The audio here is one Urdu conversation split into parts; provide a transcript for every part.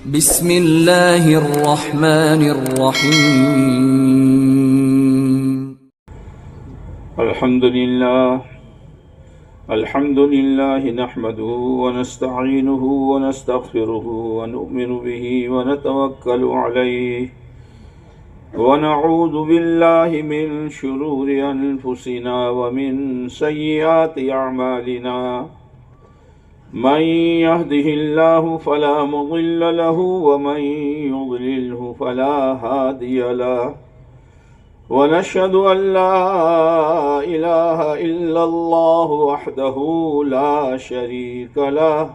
بسم اللہ الرحمن الرحیم الحمد للہ نحمده ونستعینه ونستغفره ونؤمن به ونتوکل علیہ ونعوذ باللہ من شرور انفسنا ومن سیئات اعمالنا من يهده الله فلا مضل له ومن يضلله فلا هادي له ونشهد أن لا إله إلا الله وحده لا شريك له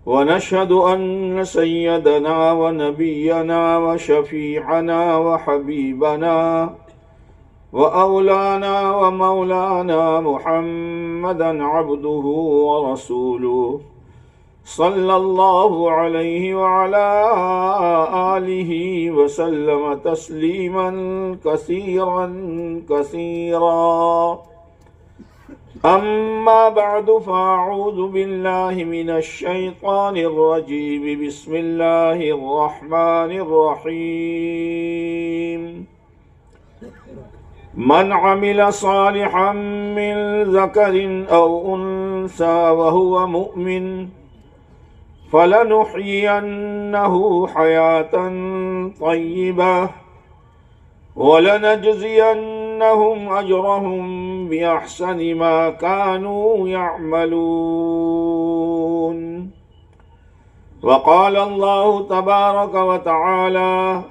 ونشهد أن سيدنا ونبينا وشفيعنا وحبيبنا وأولانا ومولانا محمدا عبده ورسوله صلى الله عليه وعلى آله وسلم تسليما كثيرا أما بعد فأعوذ بالله من الشيطان الرجيم بسم الله الرحمن الرحيم من عمل صالحا من ذكر أو أنثى وهو مؤمن فلنحيينه حياة طيبة ولنجزينهم أجرهم بأحسن ما كانوا يعملون وقال الله تبارك وتعالى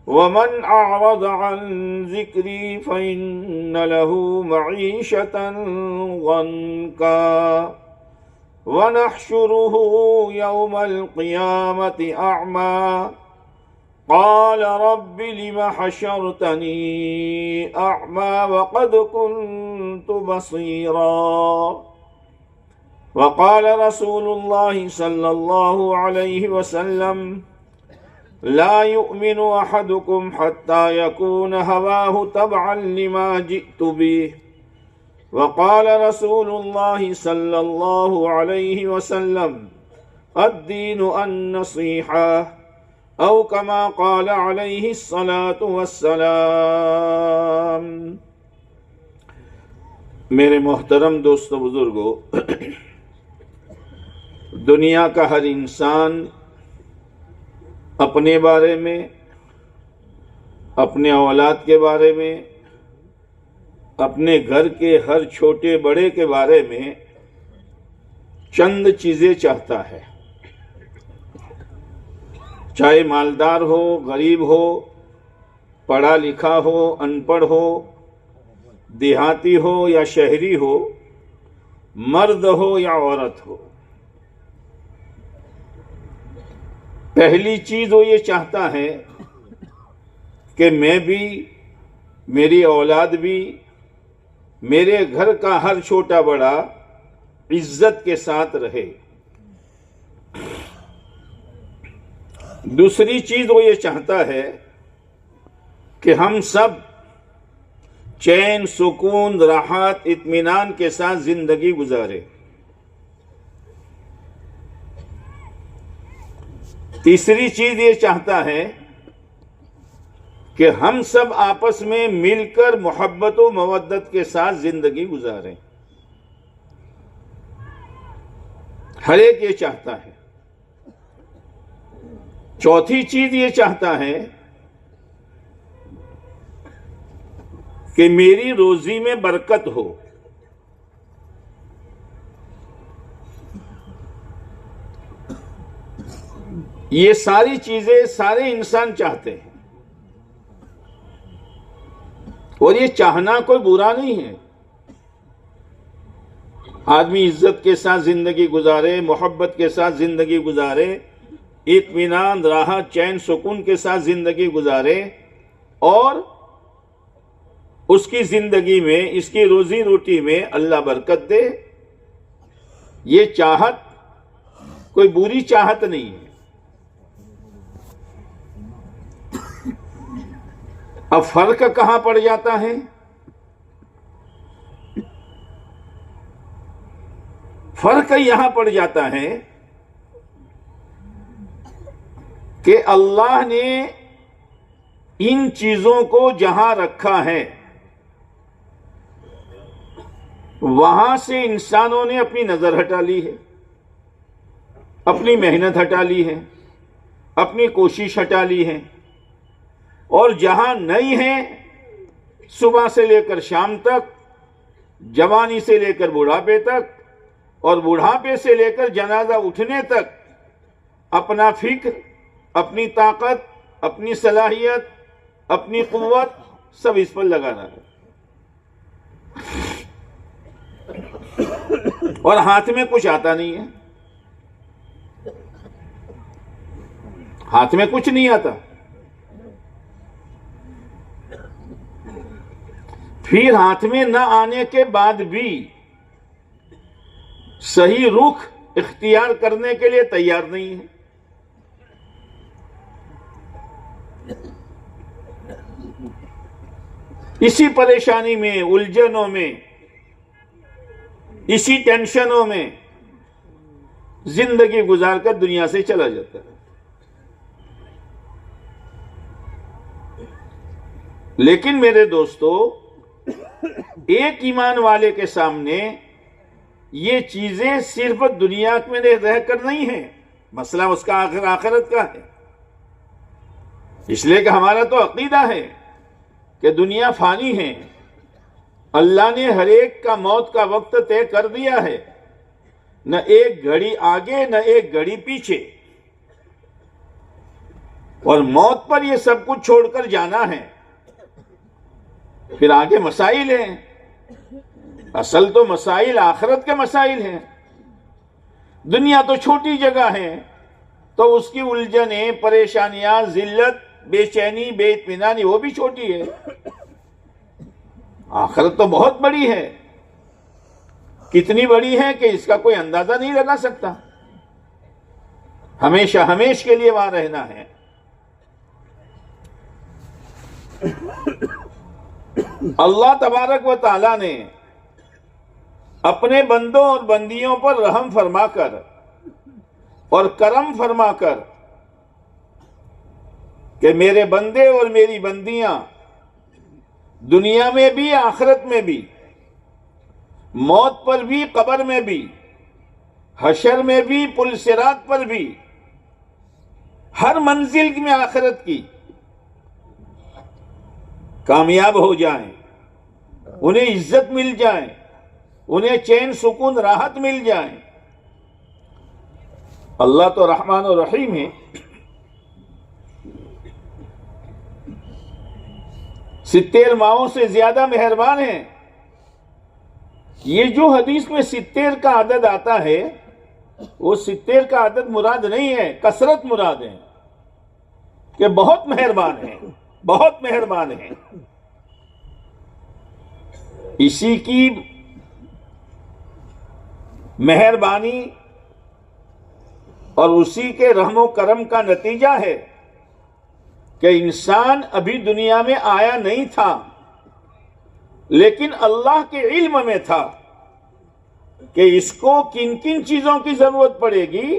ومن أعرض عن ذكري فإن له معيشة ضنكا ونحشره يوم القيامة أعمى قال رب لم حشرتني أعمى وقد كنت بصيرا وقال رسول الله صلى الله عليه وسلم لا يؤمن أحدكم حتى يكون هواه تبعا لما جئت به وقال رسول الله صلى الله عليه وسلم الدين النصيحة أو كما قال عليه الصلاة والسلام. میرے محترم دوستو بزرگو، دنیا کا ہر انسان اپنے بارے میں، اپنے اولاد کے بارے میں، اپنے گھر کے ہر چھوٹے بڑے کے بارے میں چند چیزیں چاہتا ہے، چاہے مالدار ہو، غریب ہو، پڑھا لکھا ہو، ان پڑھ ہو، دیہاتی ہو یا شہری ہو، مرد ہو یا عورت ہو. پہلی چیز وہ یہ چاہتا ہے کہ میں بھی، میری اولاد بھی، میرے گھر کا ہر چھوٹا بڑا عزت کے ساتھ رہے. دوسری چیز وہ یہ چاہتا ہے کہ ہم سب چین، سکون، راحت، اطمینان کے ساتھ زندگی گزارے. تیسری چیز یہ چاہتا ہے کہ ہم سب آپس میں مل کر محبت و مودت کے ساتھ زندگی گزاریں. ہر ایک یہ چاہتا ہے. چوتھی چیز یہ چاہتا ہے کہ میری روزی میں برکت ہو. یہ ساری چیزیں سارے انسان چاہتے ہیں، اور یہ چاہنا کوئی برا نہیں ہے. آدمی عزت کے ساتھ زندگی گزارے، محبت کے ساتھ زندگی گزارے، اطمینان، راحت، چین، سکون کے ساتھ زندگی گزارے، اور اس کی زندگی میں، اس کی روزی روٹی میں اللہ برکت دے. یہ چاہت کوئی بری چاہت نہیں ہے. اب فرق کہاں پڑ جاتا ہے؟ فرق یہاں پڑ جاتا ہے کہ اللہ نے ان چیزوں کو جہاں رکھا ہے وہاں سے انسانوں نے اپنی نظر ہٹا لی ہے، اپنی محنت ہٹا لی ہے، اپنی کوشش ہٹا لی ہے، اور جہاں نہیں ہے صبح سے لے کر شام تک، جوانی سے لے کر بڑھاپے تک، اور بڑھاپے سے لے کر جنازہ اٹھنے تک اپنا فکر، اپنی طاقت، اپنی صلاحیت، اپنی قوت سب اس پر لگانا ہے، اور ہاتھ میں کچھ آتا نہیں ہے، ہاتھ میں کچھ نہیں آتا۔ پھر ہاتھ میں نہ آنے کے بعد بھی صحیح رخ اختیار کرنے کے لیے تیار نہیں ہے۔ اسی پریشانی میں، الجھنوں میں، اسی ٹینشنوں میں زندگی گزار کر دنیا سے چلا جاتا ہے۔ لیکن میرے دوستو، ایک ایمان والے کے سامنے یہ چیزیں صرف دنیا میں رہ کر نہیں ہیں، مسئلہ اس کا آخرت کا ہے۔ اس لیے کہ ہمارا تو عقیدہ ہے کہ دنیا فانی ہے، اللہ نے ہر ایک کا موت کا وقت طے کر دیا ہے، نہ ایک گھڑی آگے نہ ایک گھڑی پیچھے، اور موت پر یہ سب کچھ چھوڑ کر جانا ہے۔ پھر آگے مسائل ہیں، اصل تو مسائل آخرت کے مسائل ہیں۔ دنیا تو چھوٹی جگہ ہے، تو اس کی الجھنیں، پریشانیاں، ذلت، بے چینی، بے اطمینانی وہ بھی چھوٹی ہے۔ آخرت تو بہت بڑی ہے، کتنی بڑی ہے کہ اس کا کوئی اندازہ نہیں لگا سکتا۔ ہمیشہ ہمیش کے لیے وہاں رہنا ہے۔ اللہ تبارک و تعالی نے اپنے بندوں اور بندیوں پر رحم فرما کر اور کرم فرما کر کہ میرے بندے اور میری بندیاں دنیا میں بھی، آخرت میں بھی، موت پر بھی، قبر میں بھی، حشر میں بھی، پل صراط پر بھی، ہر منزل میں آخرت کی کامیاب ہو جائیں، انہیں عزت مل جائیں، انہیں چین سکون راحت مل جائیں۔ اللہ تو رحمان و رحیم ہے، 70 ماہوں سے زیادہ مہربان ہیں۔ یہ جو حدیث میں 70 کا عدد آتا ہے، وہ 70 کا عدد مراد نہیں ہے، کثرت مراد ہے، کہ بہت مہربان ہیں، بہت مہربان ہیں۔ اسی کی مہربانی اور اسی کے رحم و کرم کا نتیجہ ہے کہ انسان ابھی دنیا میں آیا نہیں تھا، لیکن اللہ کے علم میں تھا کہ اس کو کن کن چیزوں کی ضرورت پڑے گی۔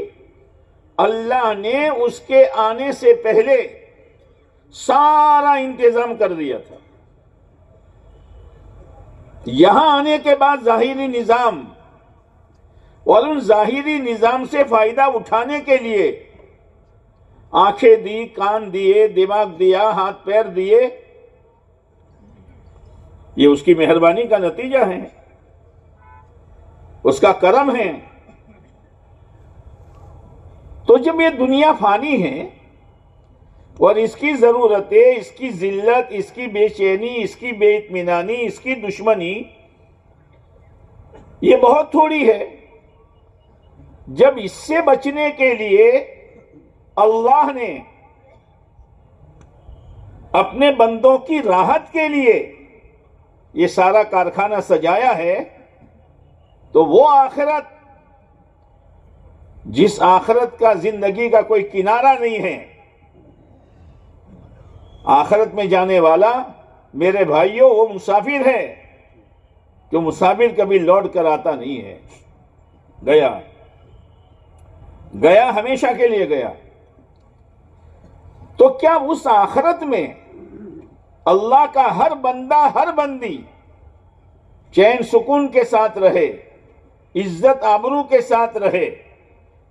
اللہ نے اس کے آنے سے پہلے سارا انتظام کر دیا تھا۔ یہاں آنے کے بعد ظاہری نظام، اور ان ظاہری نظام سے فائدہ اٹھانے کے لیے آنکھیں دی، کان دیے، دماغ دیا، ہاتھ پیر دیے، یہ اس کی مہربانی کا نتیجہ ہے، اس کا کرم ہے۔ تو جب یہ دنیا فانی ہے اور اس کی ضرورتیں، اس کی ذلت، اس کی بے چینی، اس کی بے اطمینانی، اس کی دشمنی یہ بہت تھوڑی ہے، جب اس سے بچنے کے لیے اللہ نے اپنے بندوں کی راحت کے لیے یہ سارا کارخانہ سجایا ہے، تو وہ آخرت، جس آخرت کا زندگی کا کوئی کنارہ نہیں ہے، آخرت میں جانے والا میرے بھائیوں وہ مسافر ہے، کہ مسافر کبھی لوٹ کر آتا نہیں ہے، گیا گیا ہمیشہ کے لیے گیا۔ تو کیا اس آخرت میں اللہ کا ہر بندہ ہر بندی چین سکون کے ساتھ رہے، عزت آبرو کے ساتھ رہے،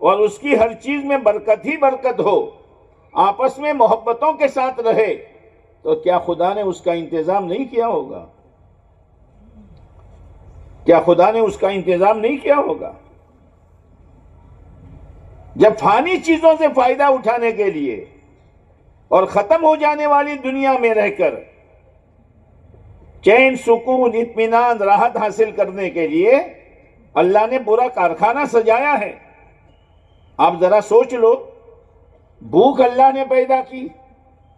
اور اس کی ہر چیز میں برکت ہی برکت ہو، آپس میں محبتوں کے ساتھ رہے، تو کیا خدا نے اس کا انتظام نہیں کیا ہوگا؟ کیا خدا نے اس کا انتظام نہیں کیا ہوگا؟ جب فانی چیزوں سے فائدہ اٹھانے کے لیے اور ختم ہو جانے والی دنیا میں رہ کر چین سکون اطمینان راحت حاصل کرنے کے لیے اللہ نے پورا کارخانہ سجایا ہے۔ آپ ذرا سوچ لو، بھوک اللہ نے پیدا کی،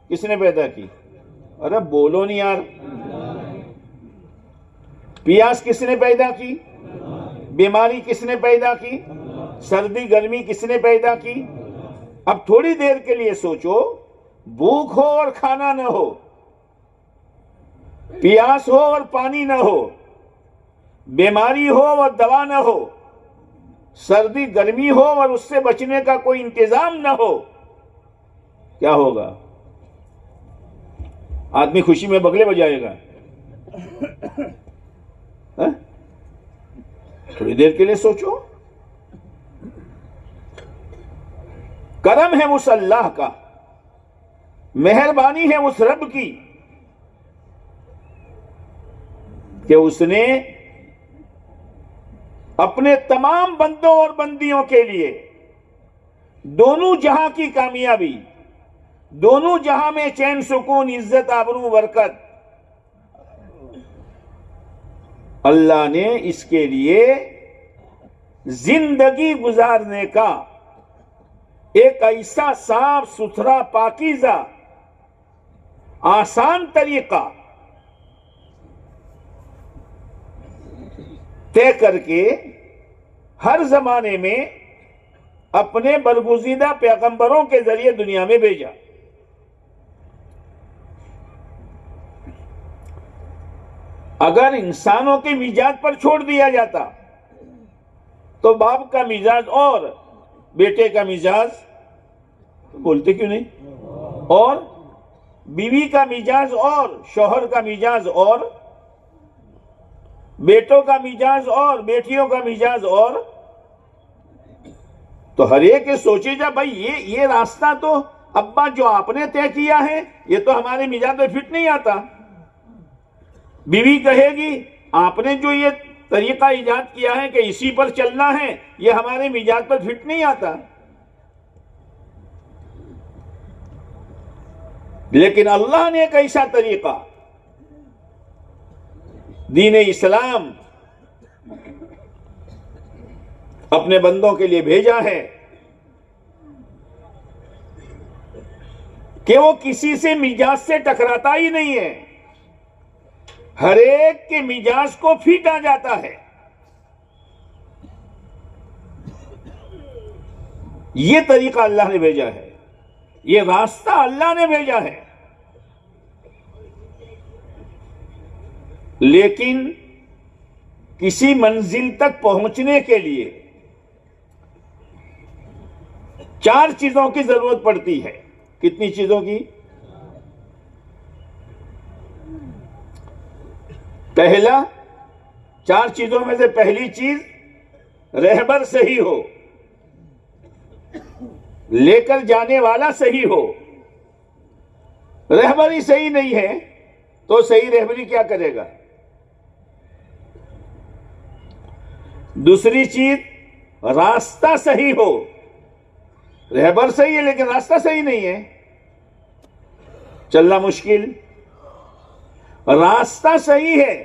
کس نے پیدا کی؟ ارے بولو نہیں یار۔ پیاس کس نے پیدا کی؟ بیماری کس نے پیدا کی؟ سردی گرمی کس نے پیدا کی؟ اب تھوڑی دیر کے لیے سوچو، بھوک ہو اور کھانا نہ ہو، پیاس ہو اور پانی نہ ہو، بیماری ہو اور دوا نہ ہو، سردی گرمی ہو اور اس سے بچنے کا کوئی انتظام نہ ہو، کیا ہوگا؟ آدمی خوشی میں بگلے بجائے گا۔ تھوڑی دیر کے لیے سوچو، کرم ہے اس اللہ کا، مہربانی ہے اس رب کی کہ اس نے اپنے تمام بندوں اور بندیوں کے لیے دونوں جہاں کی کامیابی، دونوں جہاں میں چین سکون عزت آبرو برکت، اللہ نے اس کے لیے زندگی گزارنے کا ایک ایسا صاف ستھرا پاکیزہ آسان طریقہ طے کر کے ہر زمانے میں اپنے برگزیدہ پیغمبروں کے ذریعے دنیا میں بھیجا۔ اگر انسانوں کے مزاج پر چھوڑ دیا جاتا تو باپ کا مزاج اور بیٹے کا مزاج، بولتے کیوں نہیں، اور بیوی کا مزاج اور شوہر کا مزاج اور بیٹوں کا مزاج اور بیٹیوں کا مزاج اور، تو ہر ایک سوچے جا بھائی یہ راستہ تو ابا جو آپ نے طے کیا ہے یہ تو ہمارے مزاج میں فٹ نہیں آتا۔ بیوی کہے گی آپ نے جو یہ طریقہ ایجاد کیا ہے کہ اسی پر چلنا ہے یہ ہمارے مزاج پر فٹ نہیں آتا۔ لیکن اللہ نے ایک ایسا طریقہ دین اسلام اپنے بندوں کے لیے بھیجا ہے کہ وہ کسی سے مزاج سے ٹکراتا ہی نہیں ہے، ہر ایک کے مزاج کو فٹ آ جاتا ہے۔ یہ طریقہ اللہ نے بھیجا ہے، یہ راستہ اللہ نے بھیجا ہے۔ لیکن کسی منزل تک پہنچنے کے لیے 4 چیزوں کی ضرورت پڑتی ہے۔ کتنی چیزوں کی؟ پہلا، 4 چیزوں میں سے پہلی چیز رہبر صحیح ہو، لے کر جانے والا صحیح ہو۔ رہبری صحیح نہیں ہے تو صحیح رہبری کیا کرے گا؟ دوسری چیز راستہ صحیح ہو، رہبر صحیح ہے لیکن راستہ صحیح نہیں ہے، چلنا مشکل۔ راستہ صحیح ہے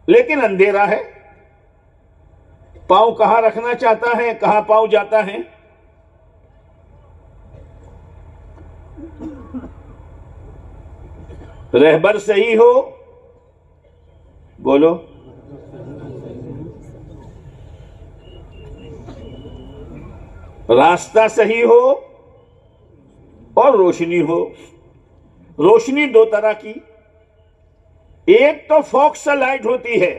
لیکن اندھیرا ہے، پاؤں کہاں رکھنا چاہتا ہے کہاں پاؤں جاتا ہے۔ رہبر صحیح ہو، بولو، راستہ صحیح ہو اور روشنی ہو۔ روشنی 2 طرح کی، ایک تو فوکس لائٹ ہوتی ہے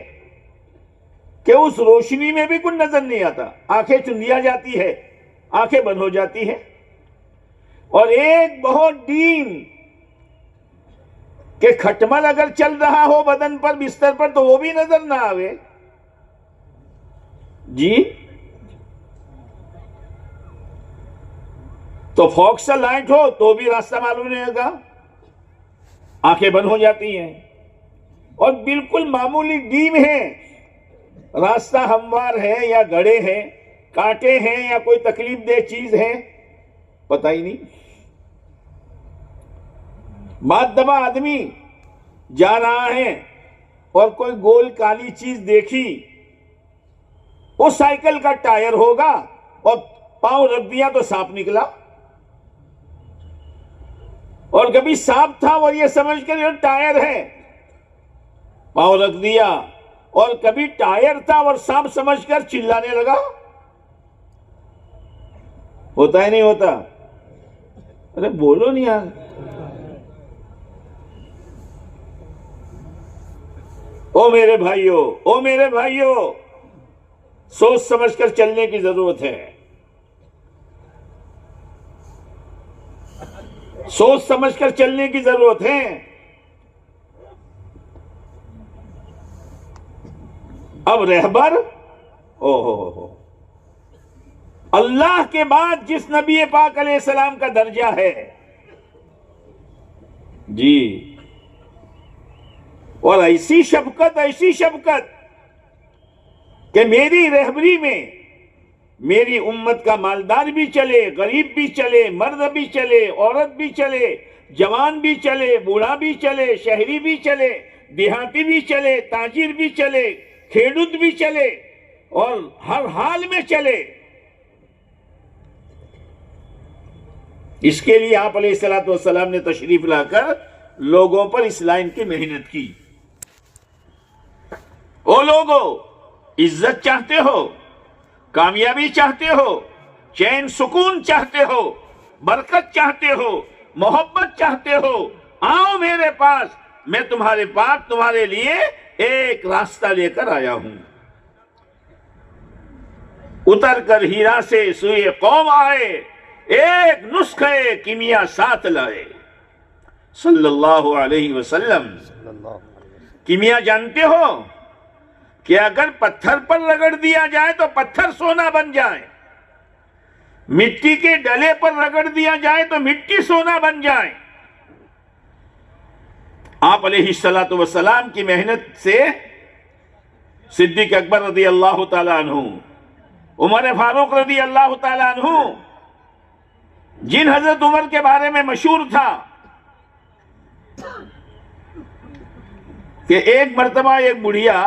کہ اس روشنی میں بھی کچھ نظر نہیں آتا، آنکھیں چندیا جاتی ہے، آنکھیں بند ہو جاتی ہے۔ اور ایک بہت ڈیم کہ کھٹمل اگر چل رہا ہو بدن پر بستر پر تو وہ بھی نظر نہ آوے. جی تو فوکس لائٹ ہو تو بھی راستہ معلوم نہیں ہوگا, آنکھیں بند ہو جاتی ہیں. اور بالکل معمولی ڈیم ہے, راستہ ہموار ہے یا گڑھے ہیں, کانٹے ہیں یا کوئی تکلیف دہ چیز ہے, پتہ ہی نہیں. بات دبا آدمی جا رہا ہے اور کوئی گول کالی چیز دیکھی, وہ سائیکل کا ٹائر ہوگا اور پاؤں رکھ دیا تو سانپ نکلا, اور کبھی سانپ تھا اور یہ سمجھ کر یہ ٹائر ہے, پاؤں رکھ دیا, اور کبھی ٹائر تھا اور سانپ سمجھ کر چلانے لگا. ہوتا ہے نہیں ہوتا؟ ارے بولو نہیں یار. او میرے بھائیو, او میرے بھائیو, سوچ سمجھ کر چلنے کی ضرورت ہے, سوچ سمجھ کر چلنے کی ضرورت ہے. اب رہبر, او ہو, اللہ کے بعد جس نبی پاک علیہ السلام کا درجہ ہے جی, اور ایسی شفقت کہ میری رہبری میں میری امت کا مالدار بھی چلے, غریب بھی چلے, مرد بھی چلے, عورت بھی چلے, جوان بھی چلے, بوڑھا بھی چلے, شہری بھی چلے, دیہاتی بھی چلے, تاجر بھی چلے, کھیڈوت بھی چلے, اور ہر حال میں چلے. اس کے لیے آپ علیہ الصلوۃ والسلام نے تشریف لا کر لوگوں پر اس لائن کی محنت کی. او لوگو, عزت چاہتے ہو, کامیابی چاہتے ہو, چین سکون چاہتے ہو, برکت چاہتے ہو, محبت چاہتے ہو, آؤ میرے پاس, میں تمہارے پاس تمہارے لیے ایک راستہ لے کر آیا ہوں. اتر کر ہیرا سے سوئے قوم آئے, ایک نسخے کیمیا ساتھ لائے. صلی اللہ علیہ وسلم. کیمیا جانتے ہو کہ اگر پتھر پر رگڑ دیا جائے تو پتھر سونا بن جائے, مٹی کے ڈلے پر رگڑ دیا جائے تو مٹی سونا بن جائے. آپ علیہ الصلوۃ والسلام کی محنت سے صدیق اکبر رضی اللہ تعالیٰ عنہ, عمر فاروق رضی اللہ تعالیٰ عنہ, جن حضرت عمر کے بارے میں مشہور تھا کہ ایک مرتبہ ایک بڑھیا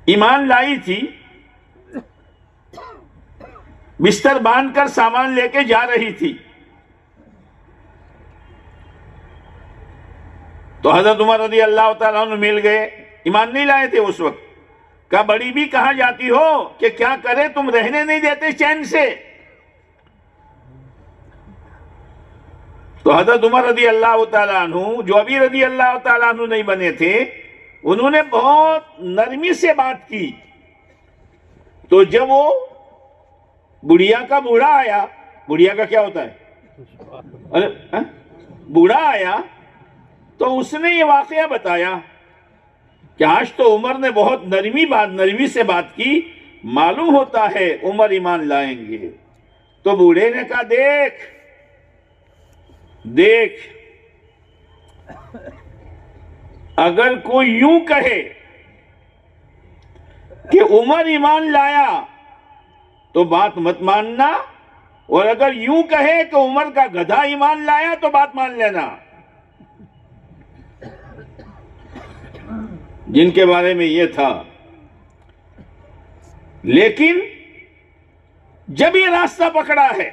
ایمان لائی تھی, بستر باندھ کر سامان لے کے جا رہی تھی, تو حضرت عمر رضی اللہ تعالیٰ عنہ مل گئے, ایمان نہیں لائے تھے اس وقت. کہا بڑی بھی کہاں جاتی ہو کہ کیا کرے, تم رہنے نہیں دیتے چین سے. تو حضرت عمر رضی اللہ تعالیٰ عنہ, جو ابھی رضی اللہ تعالیٰ عنہ نہیں بنے تھے, انہوں نے بہت نرمی سے بات کی. تو جب وہ بڑھیا کا بوڑھا آیا, بڑھیا کا کیا ہوتا ہے, بوڑھا آیا, تو اس نے یہ واقعہ بتایا کہ آج تو عمر نے بہت نرمی سے بات کی, معلوم ہوتا ہے عمر ایمان لائیں گے. تو بوڑھے نے کہا دیکھ, اگر کوئی یوں کہے کہ عمر ایمان لایا تو بات مت ماننا, اور اگر یوں کہے کہ عمر کا گدھا ایمان لایا تو بات مان لینا. جن کے بارے میں یہ تھا. لیکن جب یہ راستہ پکڑا ہے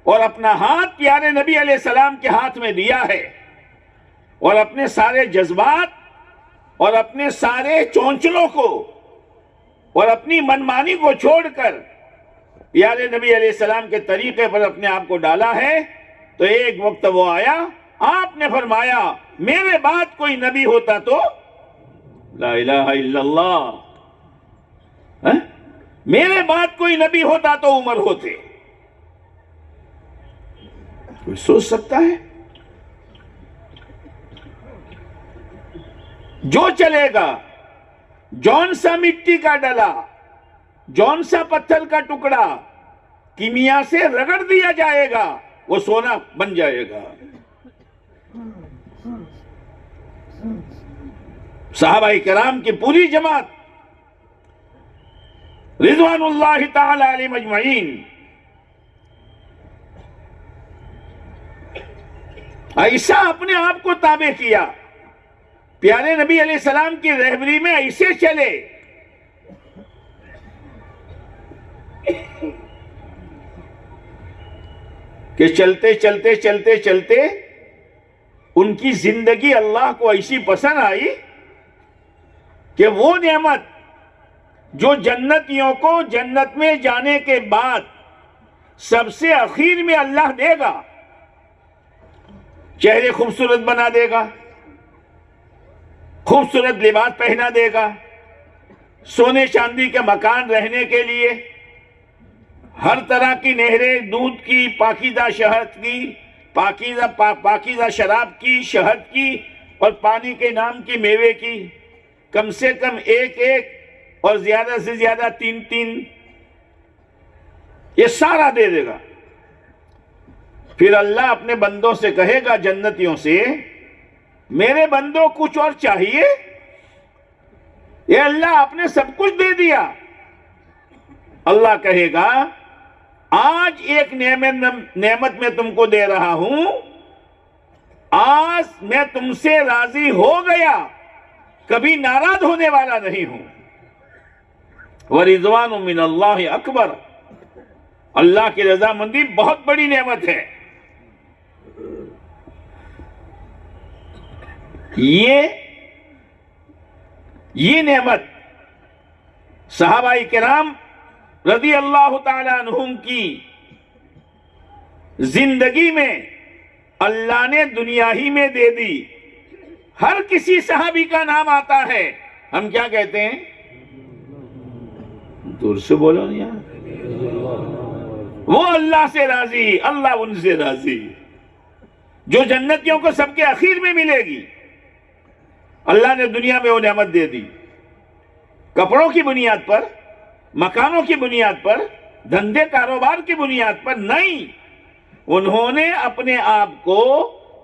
اور اپنا ہاتھ پیارے نبی علیہ السلام کے ہاتھ میں دیا ہے, اور اپنے سارے جذبات اور اپنے سارے چونچلوں کو اور اپنی منمانی کو چھوڑ کر پیارے نبی علیہ السلام کے طریقے پر اپنے آپ کو ڈالا ہے, تو ایک وقت وہ آیا, آپ نے فرمایا میرے بعد کوئی نبی ہوتا تو لا الہ الا اللہ, میرے بعد کوئی نبی ہوتا تو عمر ہوتے. کوئی سوچ سکتا ہے؟ جو چلے گا، جون سا مٹی کا ڈلا، جون سا پتھر کا ٹکڑا کیمیا سے رگڑ دیا جائے گا، وہ سونا بن جائے گا۔ صحابہ کرام کی پوری جماعت رضوان اللہ تعالی علیہم اجمعین ایسا اپنے آپ کو تابع کیا، پیارے نبی علیہ السلام کی رہبری میں ایسے چلے کہ چلتے چلتے چلتے چلتے ان کی زندگی اللہ کو ایسی پسند آئی کہ وہ نعمت جو جنتیوں کو جنت میں جانے کے بعد سب سے اخیر میں اللہ دے گا، چہرے خوبصورت بنا دے گا، خوبصورت لباس پہنا دے گا، سونے چاندی کے مکان رہنے کے لیے، ہر طرح کی نہریں، دودھ کی، پاکیزہ شہد کی، پاکیزہ شراب کی، شہد کی اور پانی کے نام کی میوے کی، کم سے کم ایک اور زیادہ سے زیادہ تین، یہ سارا دے دے گا۔ پھر اللہ اپنے بندوں سے کہے گا، جنتیوں سے، میرے بندوں کچھ اور چاہیے؟ یہ اللہ آپ نے سب کچھ دے دیا۔ اللہ کہے گا، آج ایک نعمت میں تم کو دے رہا ہوں، آج میں تم سے راضی ہو گیا، کبھی ناراض ہونے والا نہیں ہوں۔ وَرِضْوَانٌ مِّنَ اللَّهِ اکبر، اللہ کی رضامندی بہت بڑی نعمت ہے۔ یہ نعمت صحابہ کرام رضی اللہ تعالی عنہم کی زندگی میں اللہ نے دنیا ہی میں دے دی۔ ہر کسی صحابی کا نام آتا ہے، ہم کیا کہتے ہیں؟ دور سے بولو نہیں یار۔ وہ اللہ سے راضی، اللہ ان سے راضی، جو جنتیوں کو سب کے اخیر میں ملے گی۔ اللہ نے دنیا میں وہ نعمت دے دی، کپڑوں کی بنیاد پر، مکانوں کی بنیاد پر، دھندے کاروبار کی بنیاد پر نہیں، انہوں نے اپنے آپ کو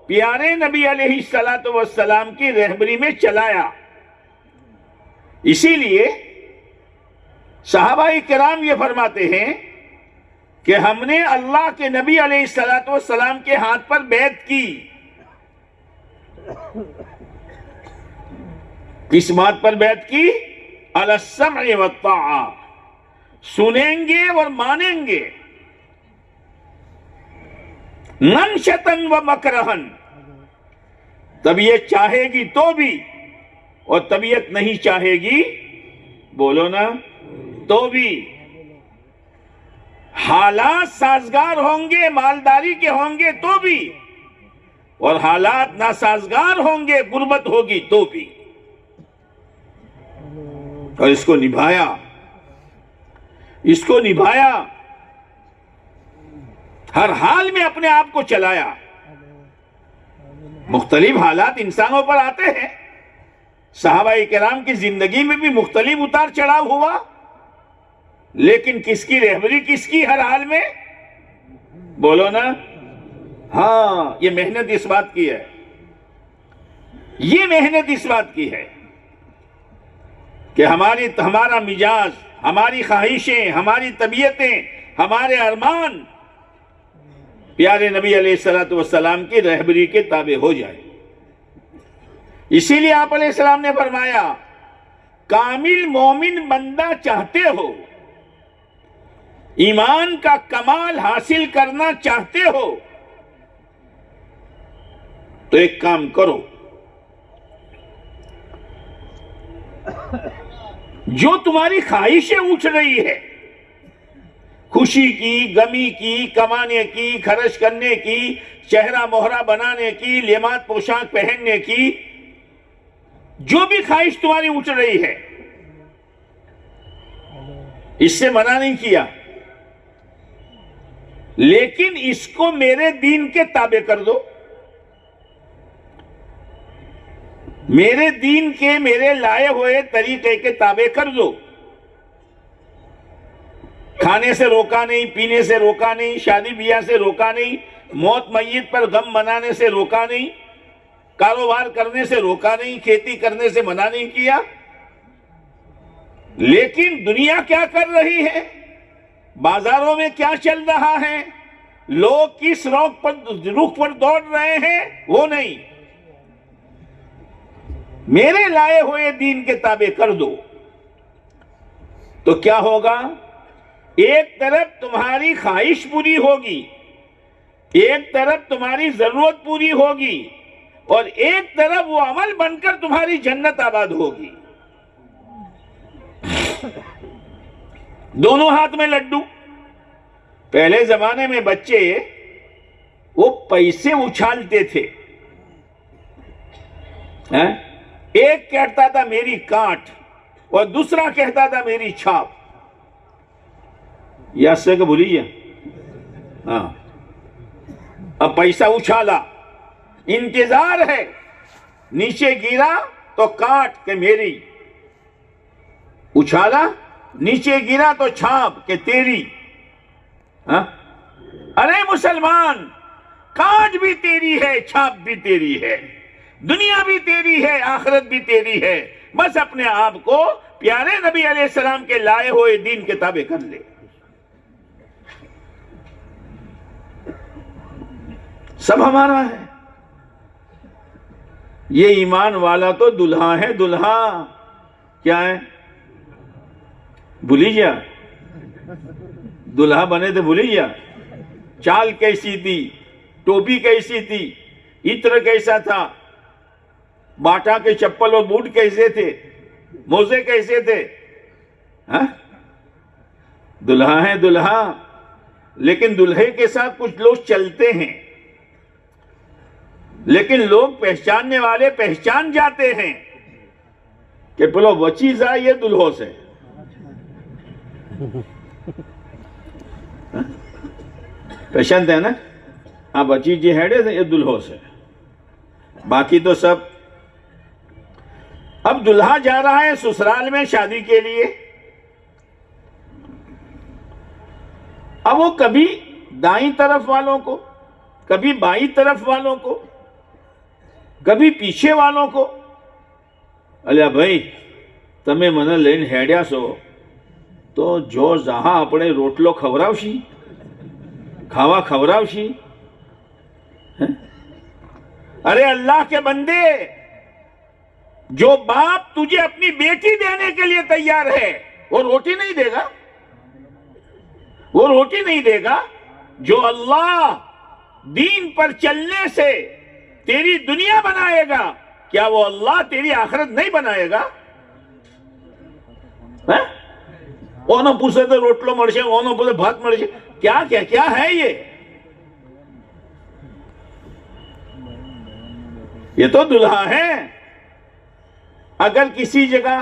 پیارے نبی علیہ السلام کی رہبری میں چلایا۔ اسی لیے صحابہ کرام یہ فرماتے ہیں کہ ہم نے اللہ کے نبی علیہ السلام کے ہاتھ پر بیعت کی۔ کس بات پر بیعت کی؟ علی السمع والطاعہ، سنیں گے اور مانیں گے، منشتاً و مکرہن، طبیعت چاہے گی تو بھی اور طبیعت نہیں چاہے گی، بولو نا، تو بھی، حالات سازگار ہوں گے مالداری کے ہوں گے تو بھی، اور حالات ناسازگار ہوں گے غربت ہوگی تو بھی، اور اس کو نبھایا، ہر حال میں اپنے آپ کو چلایا۔ مختلف حالات انسانوں پر آتے ہیں، صحابہ کرام کی زندگی میں بھی مختلف اتار چڑھاؤ ہوا، لیکن کس کی رہبری، کس کی ہر حال میں؟ بولو نا، ہاں، یہ محنت اس بات کی ہے، یہ محنت اس بات کی ہے کہ ہمارا مزاج، ہماری خواہشیں، ہماری طبیعتیں، ہمارے ارمان پیارے نبی علیہ السلام کی رہبری کے تابع ہو جائے۔ اسی لیے آپ علیہ السلام نے فرمایا، کامل مومن بندہ چاہتے ہو، ایمان کا کمال حاصل کرنا چاہتے ہو، تو ایک کام کرو، جو تمہاری خواہشیں اٹھ رہی ہے، خوشی کی، غمی کی، کمانے کی، خرچ کرنے کی، چہرہ مہرہ بنانے کی، لباس پوشاک پہننے کی، جو بھی خواہش تمہاری اٹھ رہی ہے، اس سے منع نہیں کیا، لیکن اس کو میرے دین کے تابع کر دو، میرے دین کے، میرے لائے ہوئے طریقے کے تابع کر دو۔ کھانے سے روکا نہیں، پینے سے روکا نہیں، شادی بیاہ سے روکا نہیں، موت میت پر غم منانے سے روکا نہیں، کاروبار کرنے سے روکا نہیں، کھیتی کرنے سے منع نہیں کیا۔ لیکن دنیا کیا کر رہی ہے، بازاروں میں کیا چل رہا ہے، لوگ کس رخ پر دوڑ رہے ہیں، وہ نہیں، میرے لائے ہوئے دین کے تابع کر دو۔ تو کیا ہوگا؟ ایک طرف تمہاری خواہش پوری ہوگی، ایک طرف تمہاری ضرورت پوری ہوگی، اور ایک طرف وہ عمل بن کر تمہاری جنت آباد ہوگی۔ دونوں ہاتھ میں لڈو۔ پہلے زمانے میں بچے وہ پیسے اچھالتے تھے، ایک کہتا تھا میری کانٹ اور دوسرا کہتا تھا میری چھاپ، یا سے کہ بھولیے، ہاں، اب پیسہ اچھالا، انتظار ہے، نیچے گرا تو کانٹ کہ میری، اچھالا نیچے گرا تو چھاپ کہ تیری۔ ارے مسلمان، کانٹ بھی تیری ہے، چھاپ بھی تیری ہے، دنیا بھی تیری ہے، آخرت بھی تیری ہے، بس اپنے آپ کو پیارے نبی علیہ السلام کے لائے ہوئے دین کے تابع کر لے۔ سب ہمارا ہے۔ یہ ایمان والا تو دلہا ہے، دلہا کیا ہے؟ بھولی جا، دلہا بنے تو بھولی جا، چال کیسی تھی، ٹوپی کیسی تھی، عطر کیسا تھا، باٹا کے چپل اور بوٹ کیسے تھے، موزے کیسے تھے، دلہا ہے دلہا۔ لیکن دلہے کے ساتھ کچھ لوگ چلتے ہیں، لیکن لوگ پہچاننے والے پہچان جاتے ہیں کہ بولو وچی زا یہ دلہو سے، پہچانتے ہیں نا، ہاں بچی جی ہیڈے سے، یہ دلہو سے، باقی تو سب۔ اب دلہا جا رہا ہے سسرال میں شادی کے لیے، اب وہ کبھی دائیں طرف والوں کو، کبھی بائیں طرف والوں کو، کبھی پیچھے والوں کو، اللہ بھائی تمہیں من لین ہیڈیا سو تو جو جہاں اپنے روٹلو کھوراوشی، کھاوا کھوراوشی۔ ارے اللہ کے بندے، جو باپ تجھے اپنی بیٹی دینے کے لیے تیار ہے وہ روٹی نہیں دے گا، وہ روٹی نہیں دے گا۔ جو اللہ دین پر چلنے سے تیری دنیا بنائے گا، کیا وہ اللہ تیری آخرت نہیں بنائے گا؟ اونوں پوچھے تو روٹلو مرشے، اونوں پوچھے بھات مرشے، کیا کیا کیا ہے یہ تو دلہا ہے۔ اگر کسی جگہ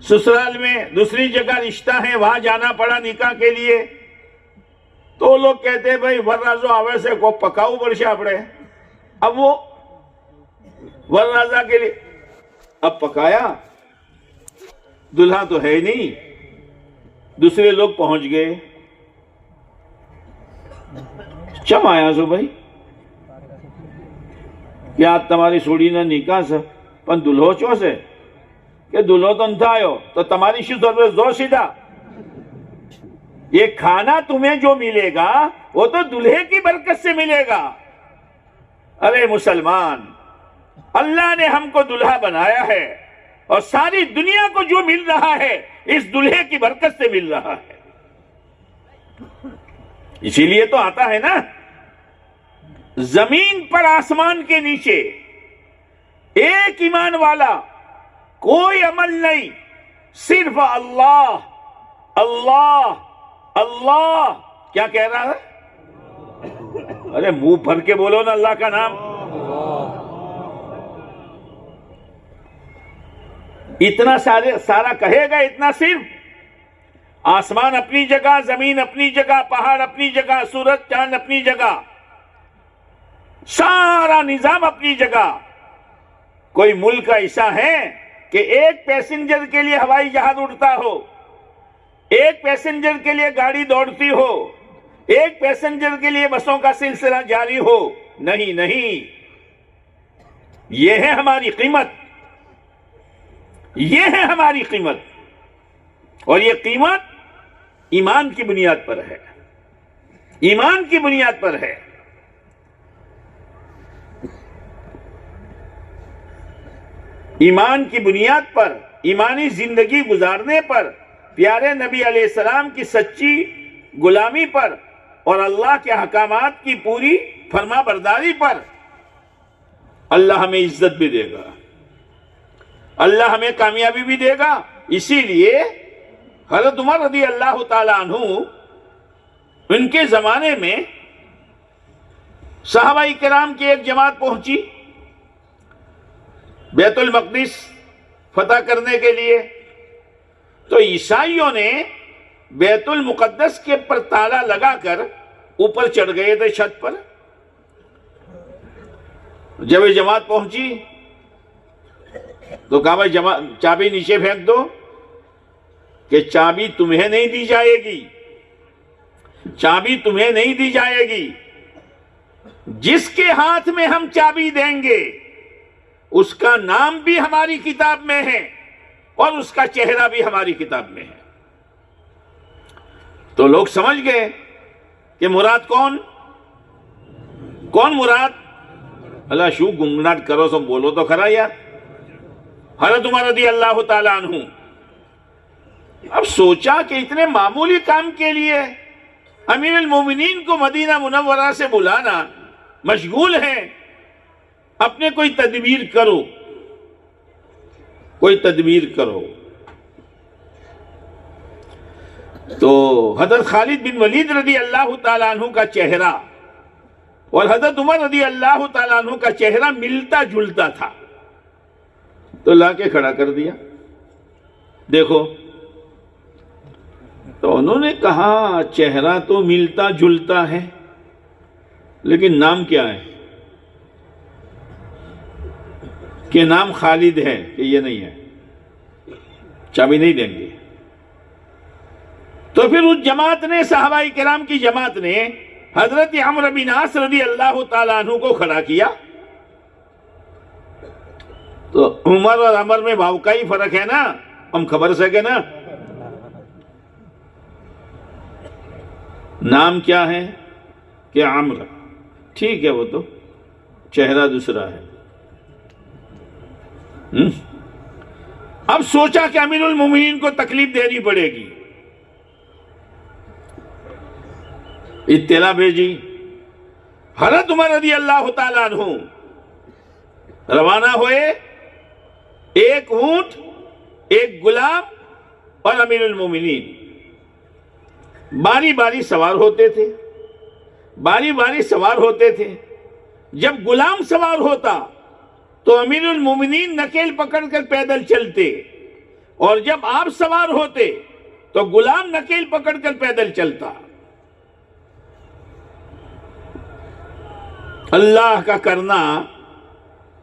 سسرال میں دوسری جگہ رشتہ ہے، وہاں جانا پڑا نکاح کے لیے، تو لوگ کہتے ہیں بھائی ورنازو آوے سے کو پکاؤ برشا پڑے۔ اب وہ ورنازہ کے لیے اب پکایا، دلہا تو ہے نہیں، دوسرے لوگ پہنچ گئے، چم آیا سو بھائی کیا تمہاری سوڑی نہ نکاح سے پن دلہو چو سے کہ دلہو تو نہ آئو تو تمہاری شی ضرورت زور سیدھا، یہ کھانا تمہیں جو ملے گا وہ تو دلہے کی برکت سے ملے گا۔ ارے مسلمان، اللہ نے ہم کو دلہا بنایا ہے، اور ساری دنیا کو جو مل رہا ہے اس دلہے کی برکت سے مل رہا ہے۔ اسی لیے تو آتا ہے نا، زمین پر آسمان کے نیچے ایک ایمان والا، کوئی عمل نہیں، صرف اللہ اللہ اللہ۔ کیا کہہ رہا ہے؟ ارے منہ بھر کے بولو نا اللہ کا نام۔ اتنا سارا کہے گا، اتنا صرف، آسمان اپنی جگہ، زمین اپنی جگہ، پہاڑ اپنی جگہ، سورج چاند اپنی جگہ، سارا نظام اپنی جگہ۔ کوئی ملک ایسا ہے کہ ایک پیسنجر کے لیے ہوائی جہاز اڑتا ہو، ایک پیسنجر کے لیے گاڑی دوڑتی ہو، ایک پیسنجر کے لیے بسوں کا سلسلہ جاری ہو؟ نہیں نہیں، یہ ہے ہماری قیمت، یہ ہے ہماری قیمت، اور یہ قیمت ایمان کی بنیاد پر ہے، ایمان کی بنیاد پر ہے۔ ایمان کی بنیاد پر، ایمانی زندگی گزارنے پر، پیارے نبی علیہ السلام کی سچی غلامی پر اور اللہ کے احکامات کی پوری فرما برداری پر اللہ ہمیں عزت بھی دے گا، اللہ ہمیں کامیابی بھی دے گا۔ اسی لیے حضرت عمر رضی اللہ تعالیٰ عنہ، ان کے زمانے میں صحابہ کرام کی ایک جماعت پہنچی بیت المقدس فتح کرنے کے لیے، تو عیسائیوں نے بیت المقدس کے پر تالا لگا کر اوپر چڑھ گئے تھے چھت پر۔ جب یہ جماعت پہنچی تو کہا بھائی چابی نیچے پھینک دو، کہ چابی تمہیں نہیں دی جائے گی، چابی تمہیں نہیں دی جائے گی، جس کے ہاتھ میں ہم چابی دیں گے اس کا نام بھی ہماری کتاب میں ہے اور اس کا چہرہ بھی ہماری کتاب میں ہے۔ تو لوگ سمجھ گئے کہ مراد کون مراد؟ اللہ شو گنگناٹ کرو سو بولو تو کھرا یار، حضرت عمر رضی اللہ تعالیٰ عنہ۔ اب سوچا کہ اتنے معمولی کام کے لیے امیر المومنین کو مدینہ منورہ سے بلانا، مشغول ہیں، اپنے کوئی تدبیر کرو، کوئی تدبیر کرو۔ تو حضرت خالد بن ولید رضی اللہ تعالیٰ عنہ کا چہرہ اور حضرت عمر رضی اللہ تعالیٰ عنہ کا چہرہ ملتا جلتا تھا، تو لا کے کھڑا کر دیا، دیکھو۔ تو انہوں نے کہا چہرہ تو ملتا جلتا ہے لیکن نام کیا ہے؟ کہ نام خالد ہے، کہ یہ نہیں ہے، چابی نہیں دیں گے۔ تو پھر اس جماعت نے، صحابہ کرام کی جماعت نے حضرت عمرو بن عاص رضی اللہ تعالیٰ عنہ کو کھڑا کیا۔ تو عمر اور عمر میں بھاؤ کا ہی فرق ہے نا، ہم خبر سکے نا۔ نام کیا ہے؟ کہ عمرو، ٹھیک ہے، وہ تو چہرہ دوسرا ہے۔ اب سوچا کہ امیر المومنین کو تکلیف دینی پڑے گی، اطلاع بھیجی۔ حضرت عمر رضی اللہ تعالیٰ عنہ روانہ ہوئے، ایک اونٹ، ایک غلام اور امیر المومنین باری باری سوار ہوتے تھے، باری باری سوار ہوتے تھے۔ جب غلام سوار ہوتا تو امیر المومنین نکیل پکڑ کر پیدل چلتے، اور جب آپ سوار ہوتے تو غلام نکیل پکڑ کر پیدل چلتا۔ اللہ کا کرنا،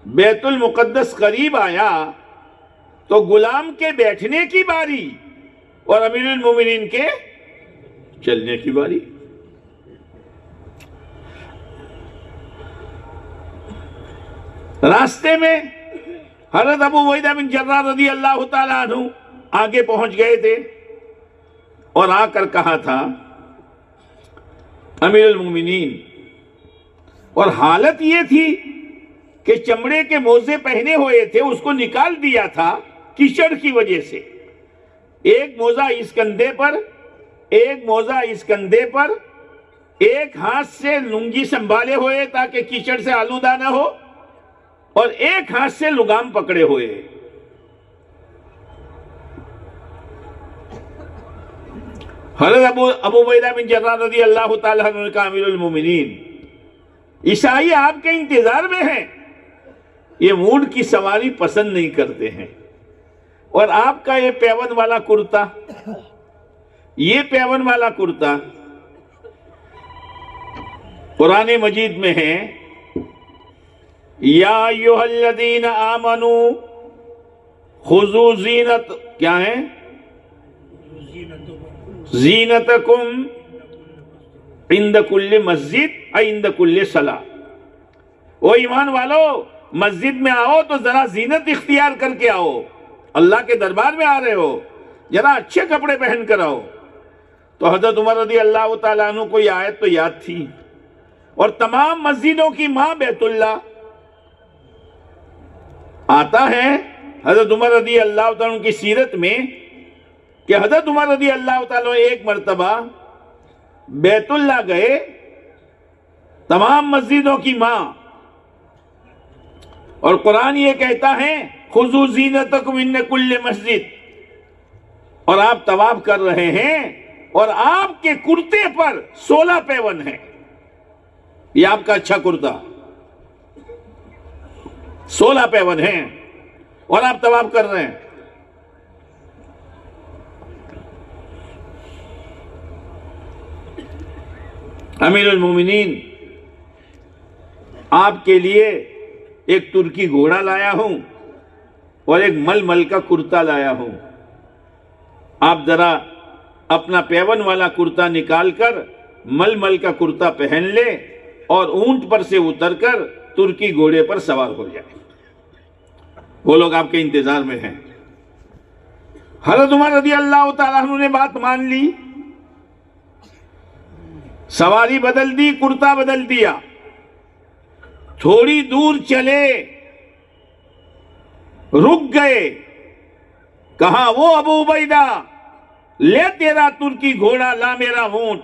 بیت المقدس قریب آیا تو غلام کے بیٹھنے کی باری اور امیر المومنین کے چلنے کی باری۔ راستے میں حضرت ابو عبیدہ بن جراح رضی اللہ تعالیٰ عنہ آگے پہنچ گئے تھے، اور آ کر کہا تھا امیر المومنین، اور حالت یہ تھی کہ چمڑے کے موزے پہنے ہوئے تھے، اس کو نکال دیا تھا کیچڑ کی وجہ سے، ایک موزہ اس کندھے پر، ایک موزہ اس کندھے پر، ایک ہاتھ سے لنگی سنبھالے ہوئے تاکہ کیچڑ سے آلودہ نہ ہو، اور ایک ہاتھ سے لگام پکڑے ہوئے۔ حضرت ابو عبیدہ بن جراح رضی اللہ تعالیٰ عنہ نے کہا امیر المومنین، عیسائی آپ کے انتظار میں ہیں، یہ اونٹ کی سواری پسند نہیں کرتے ہیں، اور آپ کا یہ پیون والا کرتا، یہ پیون والا کرتا قرآن مجید میں ہے، یا ایھا الذین آمنوا خذوا زینت، کیا ہے؟ زینتکم عند کل مسجد عند کل صلاۃ۔ او ایمان والو، مسجد میں آؤ تو ذرا زینت اختیار کر کے آؤ، اللہ کے دربار میں آ رہے ہو، ذرا اچھے کپڑے پہن کر آؤ۔ تو حضرت عمر رضی اللہ تعالیٰ عنہ کو یہ آیت تو یاد تھی، اور تمام مسجدوں کی ماں بیت اللہ۔ آتا ہے حضرت عمر رضی اللہ تعالیٰ عنہ کی سیرت میں کہ حضرت عمر رضی اللہ تعالیٰ عنہ ایک مرتبہ بیت اللہ گئے، تمام مسجدوں کی ماں، اور قرآن یہ کہتا ہے خذوا زینتکم عند کل مسجد، اور آپ طواف کر رہے ہیں اور آپ کے کرتے پر 16 پیون ہیں۔ یہ آپ کا اچھا کرتا، 16 پیون ہیں، اور آپ طواف کر رہے ہیں۔ امیر المومنین، آپ کے لیے ایک ترکی گھوڑا لایا ہوں اور ایک مل کا کرتا لایا ہوں۔ آپ ذرا اپنا پیون والا کرتا نکال کر مل کا کرتا پہن لے اور اونٹ پر سے اتر کر ترکی گھوڑے پر سوار ہو جائے۔ وہ لوگ آپ کے انتظار میں ہیں۔ حضرت عمر رضی اللہ تعالیٰ عنہ نے بات مان لی، سواری بدل دی، کرتا بدل دیا، تھوڑی دور چلے، رک گئے، کہا وہ ابو عبیدہ، لے تیرا ترکی گھوڑا، لا میرا اونٹ،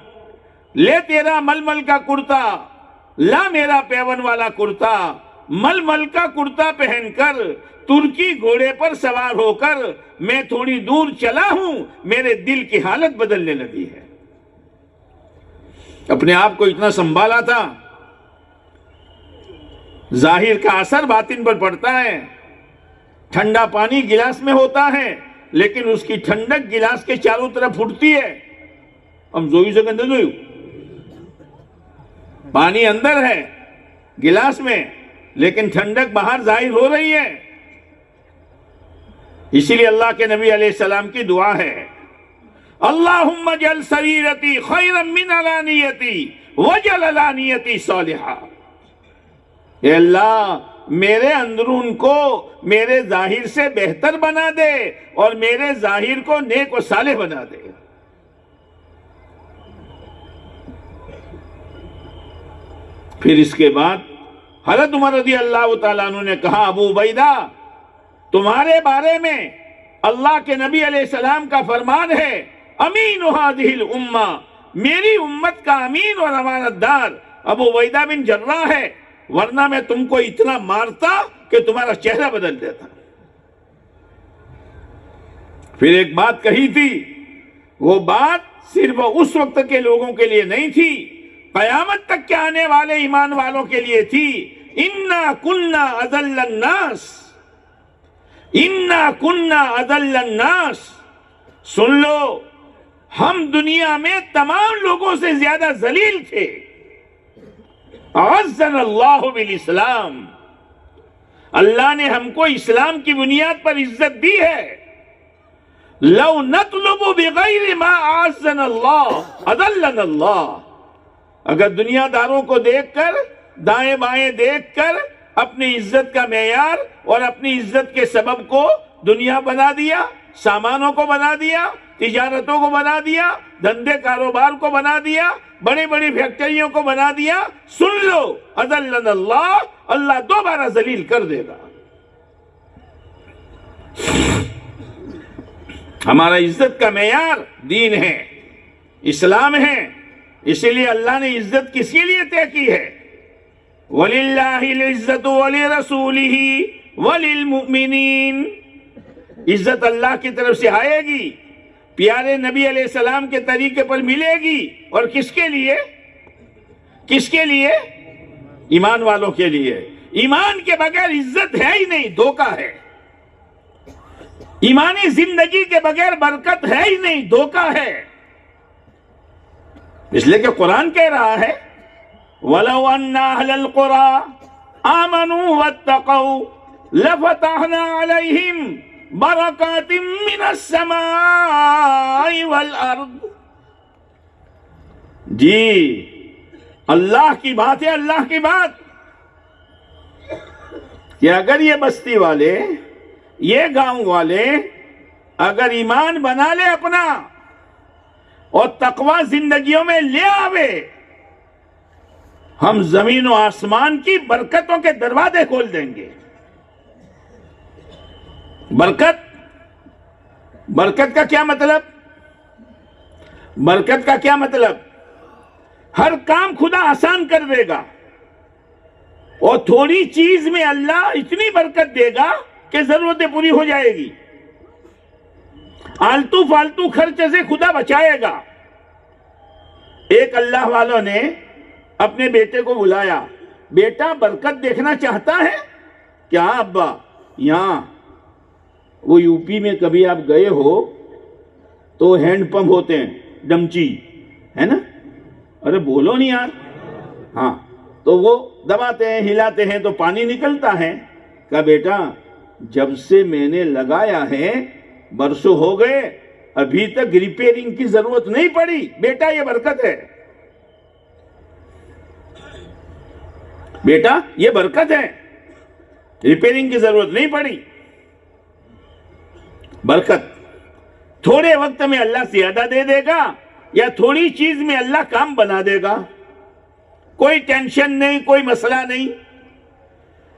لے تیرا مل کا کرتا، لا میرا پیون والا کرتا۔ مل کا کرتا پہن کر ترکی گھوڑے پر سوار ہو کر میں تھوڑی دور چلا ہوں، میرے دل کی حالت بدلنے لگی ہے۔ اپنے آپ کو اتنا سنبھالا تھا، ظاہر کا اثر باطن پر پڑتا ہے۔ ٹھنڈا پانی گلاس میں ہوتا ہے لیکن اس کی ٹھنڈک گلاس کے چاروں طرف پھوٹتی ہے۔ ہم زوئی سے گندے زوئی، پانی اندر ہے گلاس میں لیکن ٹھنڈک باہر ظاہر ہو رہی ہے۔ اسی لیے اللہ کے نبی علیہ السلام کی دعا ہے، اللہم اجعل سریرتی خیرا من علانیتی وجعل علانیتی صالحا۔ اے اللہ، میرے اندرون کو میرے ظاہر سے بہتر بنا دے اور میرے ظاہر کو نیک و صالح بنا دے۔ پھر اس کے بعد حضرت عمر رضی اللہ تعالیٰ عنہ نے کہا، ابو عبیدہ، تمہارے بارے میں اللہ کے نبی علیہ السلام کا فرمان ہے، امین هذه الامہ، میری امت کا امین اور امانت دار ابو عبیدہ بن جراح ہے، ورنہ میں تم کو اتنا مارتا کہ تمہارا چہرہ بدل دیتا۔ پھر ایک بات کہی تھی، وہ بات صرف اس وقت کے لوگوں کے لیے نہیں تھی، قیامت تک کے آنے والے ایمان والوں کے لیے تھی، انا کننا اذل الناس، انا کننا اذل الناس۔ سن لو، ہم دنیا میں تمام لوگوں سے زیادہ ذلیل تھے۔ اعزنا اللہ بالاسلام، اللہ نے ہم کو اسلام کی بنیاد پر عزت دی ہے۔ لو نطلب بغیر ما اعزنا اللہ اذلنا اللہ۔ اگر دنیا داروں کو دیکھ کر، دائیں بائیں دیکھ کر اپنی عزت کا معیار اور اپنی عزت کے سبب کو دنیا بنا دیا، سامانوں کو بنا دیا، تجارتوں کو بنا دیا، دھندے کاروبار کو بنا دیا، بڑی بڑی فیکٹریوں کو بنا دیا، سن لو، اذلنا اللہ، اللہ دوبارہ ذلیل کر دے گا۔ ہمارا عزت کا معیار دین ہے، اسلام ہے، اسی لیے اللہ نے عزت کس کے لیے طے کی ہے؟ وَلِلَّهِ الْعِزَّةُ وَلِرَسُولِهِ وَلِلْمُؤْمِنِينَ۔ عزت اللہ کی طرف سے آئے گی، پیارے نبی علیہ السلام کے طریقے پر ملے گی، اور کس کے لیے؟ کس کے لیے؟ ایمان والوں کے لیے۔ ایمان کے بغیر عزت ہے ہی نہیں، دھوکہ ہے۔ ایمانی زندگی کے بغیر برکت ہے ہی نہیں، دھوکہ ہے۔ اس لیے کہ قرآن کہہ رہا ہے وَلَوْ أَنَّ أَهْلَ الْقُرَىٰ آمَنُوا وَاتَّقَوْا لَفَتَحْنَا عَلَيْهِمْ بَرَكَاتٍ مِّنَ السَّمَاءِ وَالْأَرْضِ. جی اللہ کی بات ہے، اللہ کی بات کہ اگر یہ بستی والے، یہ گاؤں والے اگر ایمان بنا لے اپنا اور تقوی زندگیوں میں لے آوے، ہم زمین و آسمان کی برکتوں کے دروازے کھول دیں گے. برکت کا کیا مطلب؟ برکت کا کیا مطلب؟ ہر کام خدا آسان کر دے گا، اور تھوڑی چیز میں اللہ اتنی برکت دے گا کہ ضرورتیں پوری ہو جائے گی. آلتو فالتو خرچ سے خدا بچائے گا. ایک اللہ والوں نے اپنے بیٹے کو بلایا، بیٹا برکت دیکھنا چاہتا ہے کیا؟ ابا یہاں وہ یو پی میں کبھی آپ گئے ہو تو ہینڈ پمپ ہوتے ہیں، ڈمچی ہے نا، ارے بولو نہیں یار، ہاں تو وہ دباتے ہیں ہلاتے ہیں تو پانی نکلتا ہے. کہا بیٹا جب سے میں نے لگایا ہے برسوں ہو گئے ابھی تک ریپیئرنگ کی ضرورت نہیں پڑی. بیٹا یہ برکت ہے، بیٹا یہ برکت ہے، ریپیئرنگ کی ضرورت نہیں پڑی. برکت تھوڑے وقت میں اللہ زیادہ دے دے گا یا تھوڑی چیز میں اللہ کام بنا دے گا، کوئی ٹینشن نہیں، کوئی مسئلہ نہیں.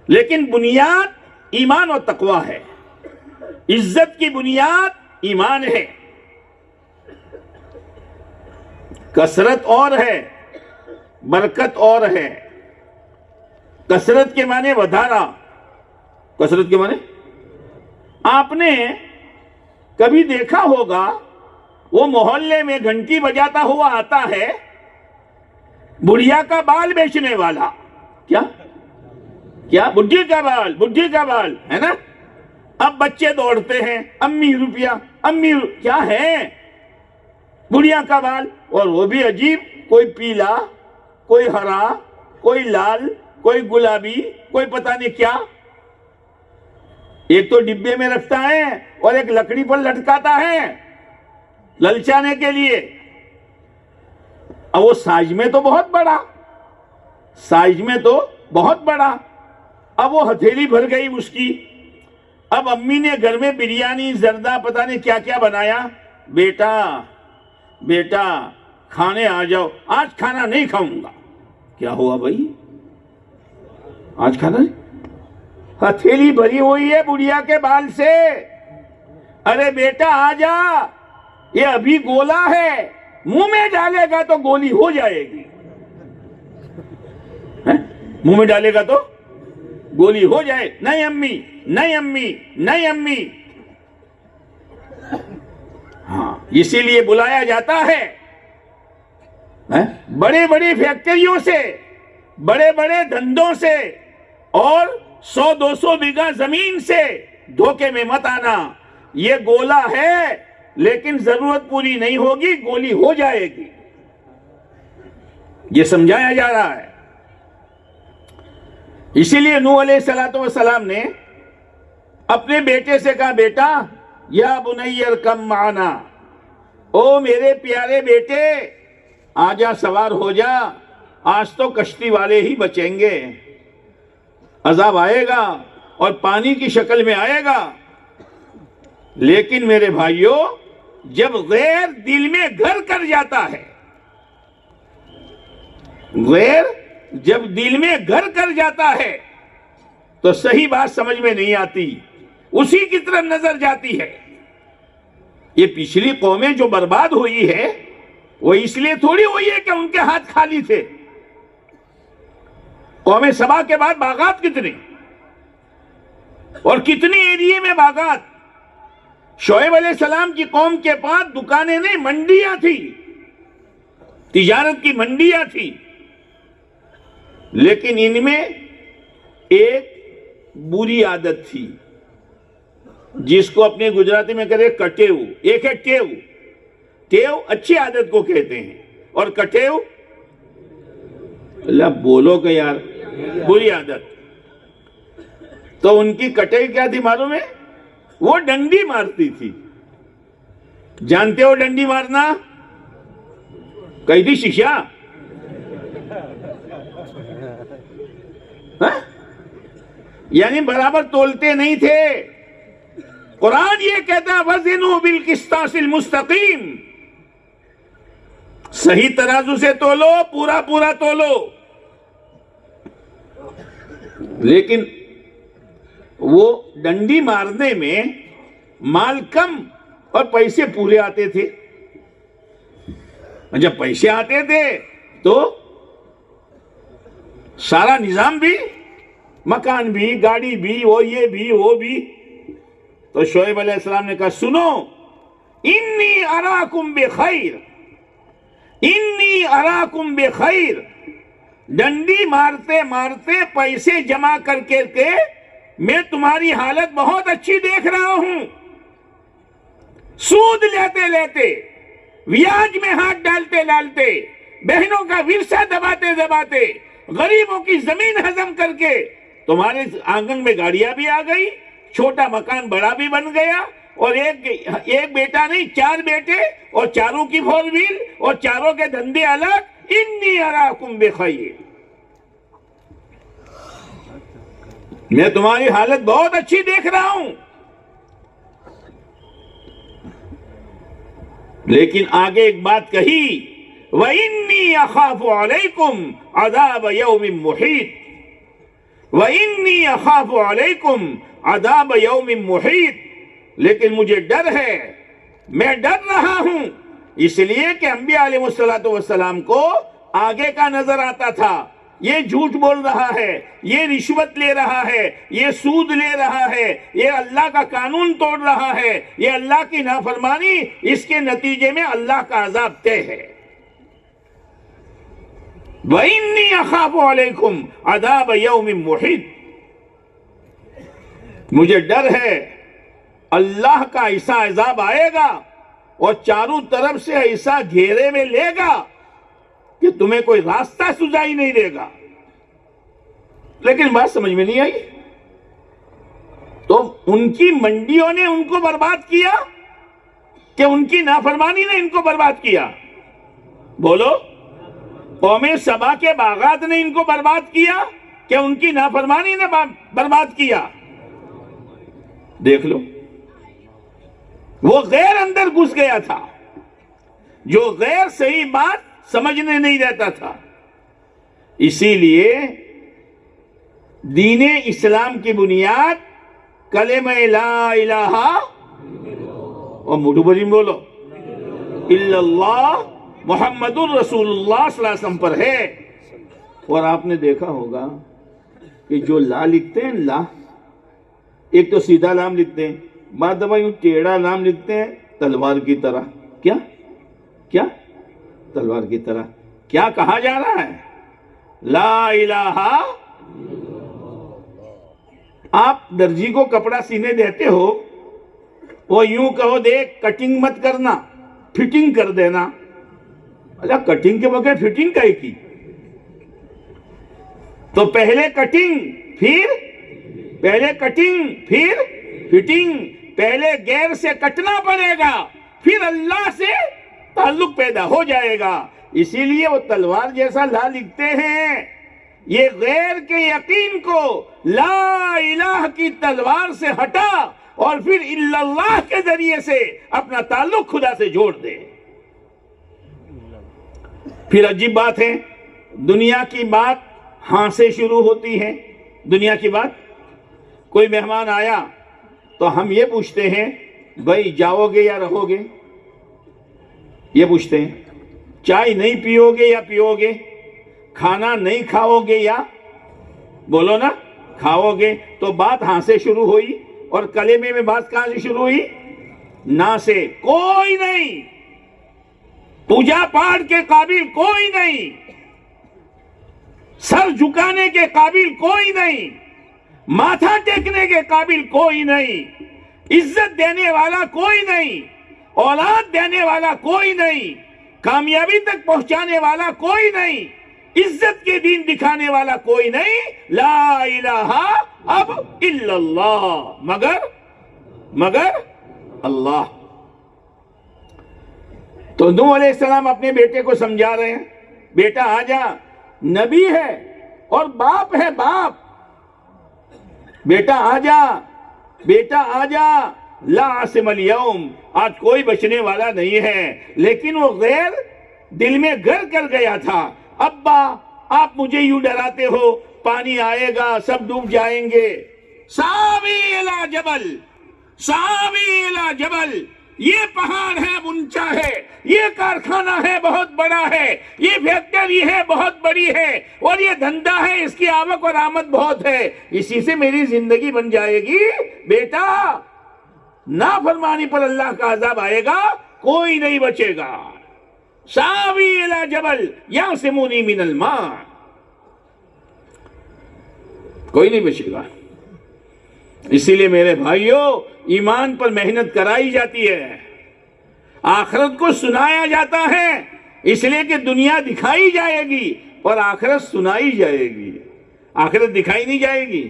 لیکن بنیاد ایمان و تقوی ہے. عزت کی بنیاد ایمان ہے. کثرت اور ہے، برکت اور ہے. کثرت کے معنی ودھارا. کثرت کے معنی آپ نے کبھی دیکھا ہوگا وہ محلے میں گھنٹی بجاتا ہوا آتا ہے، بڑھیا کا بال بیچنے والا. کیا بڈھی کا بال ہے نا. اب بچے دوڑتے ہیں امی روپیہ، کیا ہے؟ بڑھیا کا بال. اور وہ بھی عجیب، کوئی پیلا، کوئی ہرا، کوئی لال، کوئی گلابی، کوئی پتہ نہیں کیا. ایک تو ڈبے میں رکھتا ہے اور ایک لکڑی پر لٹکاتا ہے للچانے کے لیے. اب وہ سائز میں تو بہت بڑا، اب وہ ہتھیلی بھر گئی اس کی. اب امی نے گھر میں بریانی، زردہ، پتہ نہیں کیا کیا بنایا. بیٹا کھانے آ جاؤ. آج کھانا نہیں کھاؤں گا. کیا ہوا بھائی؟ آج کھانا نہیں؟ ہتھیلی بھری ہوئی ہے بڑھیا کے بال سے. ارے بیٹا آ جا، یہ ابھی گولا ہے، منہ میں ڈالے گا تو گولی ہو جائے گی. منہ میں ڈالے گا تو گولی ہو جائے. نہیں امی. ہاں اسی لیے بلایا جاتا ہے بڑے بڑی فیکٹریوں سے، بڑے بڑے دھندوں سے اور 100-200 بیگھہ زمین سے. دھوکے میں مت آنا. یہ گولا ہے لیکن ضرورت پوری نہیں ہوگی، گولی ہو جائے گی. یہ سمجھایا جا رہا ہے. اسی لیے نوح علیہ السلام نے اپنے بیٹے سے کہا، بیٹا یا بنی ارکب معنا، او میرے پیارے بیٹے آجا، سوار ہو جا. آج تو کشتی والے ہی بچیں گے. عذاب آئے گا اور پانی کی شکل میں آئے گا. لیکن میرے بھائیوں، جب غیر دل میں گھر کر جاتا ہے، جب دل میں گھر کر جاتا ہے تو صحیح بات سمجھ میں نہیں آتی، اسی کی طرف نظر جاتی ہے. یہ پچھلی قومیں جو برباد ہوئی ہے وہ اس لیے تھوڑی ہوئی ہے کہ ان کے ہاتھ خالی تھے. قوم سبا کے بعد باغات کتنے اور کتنی ایریے میں باغات. شعیب علیہ السلام کی قوم کے پاس دکانیں نہیں، منڈیاں تھی، تجارت کی منڈیاں تھی. لیکن ان میں ایک بری عادت تھی جس کو اپنے گجراتی میں کہتے کٹیو. ایک ہے ٹیو. ٹیو اچھی عادت کو کہتے ہیں. اور کٹے ہو. اللہ بولو کہ یار بری عادت. تو ان کی کٹائی کیا تھی معلوم ہے؟ وہ ڈنڈی مارتی تھی. جانتے ہو ڈنڈی مارنا؟ کئی تھی شیشہ. یعنی برابر تولتے نہیں تھے. قرآن یہ کہتا ہے وزنوا بالقسطاس المستقیم، صحیح ترازو سے تولو، پورا پورا تولو. لیکن وہ ڈنڈی مارنے میں مال کم اور پیسے پورے آتے تھے. جب پیسے آتے تھے تو سارا نظام بھی، مکان بھی، گاڑی بھی، وہ یہ بھی وہ بھی. تو شعیب علیہ السلام نے کہا سنو، انی اراکم بخیر، انی اراکم بخیر. ڈنڈی مارتے مارتے پیسے جمع کر کے میں تمہاری حالت بہت اچھی دیکھ رہا ہوں. سود لیتے لیتے، بیاج میں ہاتھ ڈالتے ڈالتے، بہنوں کا ورثہ دباتے دباتے، غریبوں کی زمین ہضم کر کے تمہارے آنگن میں گاڑیاں بھی آ گئی، چھوٹا مکان بڑا بھی بن گیا، اور ایک بیٹا نہیں 4 بیٹے، اور چاروں کی 4 ویل، اور چاروں کے دھندے الگ. انی اراکم بخیر، میں تمہاری حالت بہت اچھی دیکھ رہا ہوں. لیکن آگے ایک بات کہی، وَإِنِّي أَخَافُ عَلَيْكُمْ عَذَابَ يَوْمٍ مُحِيطٍ، وَإِنِّي أَخَافُ عَلَيْكُمْ عَذَابَ يَوْمٍ مُحِيطٍ. لیکن مجھے ڈر ہے، میں ڈر رہا ہوں، اس لیے کہ انبیاء علیہ السلام کو آگے کا نظر آتا تھا. یہ جھوٹ بول رہا ہے، یہ رشوت لے رہا ہے، یہ سود لے رہا ہے، یہ اللہ کا قانون توڑ رہا ہے، یہ اللہ کی نافرمانی، اس کے نتیجے میں اللہ کا عذاب طے ہے. وَإِنِّي أَخَافُ عَلَيْكُمْ عَذَابَ يَوْمٍ مُحِيطٍ. مجھے ڈر ہے اللہ کا ایسا عذاب آئے گا اور چاروں طرف سے ایسا گھیرے میں لے گا کہ تمہیں کوئی راستہ سجائی نہیں دے گا. لیکن بات سمجھ میں نہیں آئی. تو ان کی منڈیوں نے ان کو برباد کیا کہ ان کی نافرمانی نے ان کو برباد کیا؟ بولو. قوم سبا کے باغات نے ان کو برباد کیا کہ ان کی نافرمانی نے برباد کیا؟ دیکھ لو. وہ غیر اندر گھس گیا تھا، جو غیر صحیح بات سمجھنے نہیں دیتا تھا. اسی لیے دین اسلام کی بنیاد کلمہ لا الہ اور مٹھو بھری بولو الا اللہ محمد الرسول اللہ صلی اللہ علیہ وسلم پر ہے. اور آپ نے دیکھا ہوگا کہ جو لا لکھتے ہیں، لا ایک تو سیدھا لام لکھتے ہیں، بعد دفعہ یوں ٹیڑھا لام لکھتے ہیں تلوار کی طرح. کیا تلوار کی طرح. کیا کہا جا رہا ہے؟ لا الہ. آپ درجی کو کپڑا سینے دیتے ہو، وہ یوں کہو دیکھ کٹنگ مت کرنا، فٹنگ کر دینا. اللہ کٹنگ کے بغیر فٹنگ کہے کی؟ تو پہلے کٹنگ پھر فٹنگ. پہلے غیر سے کٹنا پڑے گا، پھر اللہ سے تعلق پیدا ہو جائے گا. اسی لیے وہ تلوار جیسا لا لکھتے ہیں. یہ غیر کے یقین کو لا الہ کی تلوار سے ہٹا اور پھر الا اللہ کے ذریعے سے اپنا تعلق خدا سے جوڑ دے. پھر عجیب بات ہے، دنیا کی بات ہاں سے شروع ہوتی ہے. دنیا کی بات، کوئی مہمان آیا تو ہم یہ پوچھتے ہیں بھائی جاؤ گے یا رہو گے؟ یہ پوچھتے ہیں. چائے نہیں پیو گے یا پیو گے؟ کھانا نہیں کھاؤ گے یا بولو نا کھاؤ گے؟ تو بات ہاں سے شروع ہوئی. اور کلمے میں بات کہاں سے شروع ہوئی؟ نہ سے. کوئی نہیں، پوجا پاٹ کے قابل کوئی نہیں، سر جھکانے کے قابل کوئی نہیں، ماتھا ٹیکنے کے قابل کوئی نہیں، عزت دینے والا کوئی نہیں، اولاد دینے والا کوئی نہیں. کامیابی تک پہنچانے والا کوئی نہیں، عزت کے دین دکھانے والا کوئی نہیں، لا الہ اب الا اللہ، مگر اللہ۔ تو نوح علیہ السلام اپنے بیٹے کو سمجھا رہے ہیں، بیٹا آ جا، نبی ہے اور باپ ہے، باپ، بیٹا آ جا، لا عاصم اليوم، آج کوئی بچنے والا نہیں ہے۔ لیکن وہ غیر دل میں گھر کر گیا تھا، ابا آپ مجھے یوں ڈراتے ہو، پانی آئے گا، سب ڈوب جائیں گے۔ ساوی الی جبل، یہ پہاڑ ہے، اونچا ہے، یہ کارخانہ ہے، بہت بڑا ہے، یہ فیکٹری ہے، بہت بڑی ہے، اور یہ دھندا ہے، اس کی آمد اور آمد بہت ہے، اسی سے میری زندگی بن جائے گی۔ بیٹا، نافرمانی پر اللہ کا عذاب آئے گا، کوئی نہیں بچے گا۔ ساوی الی جبل یعصمنی من الماء، کوئی نہیں بچے گا۔ اسی لیے میرے بھائیوں، ایمان پر محنت کرائی جاتی ہے، آخرت کو سنایا جاتا ہے، اس لیے کہ دنیا دکھائی جائے گی اور آخرت سنائی جائے گی۔ آخرت دکھائی نہیں جائے گی،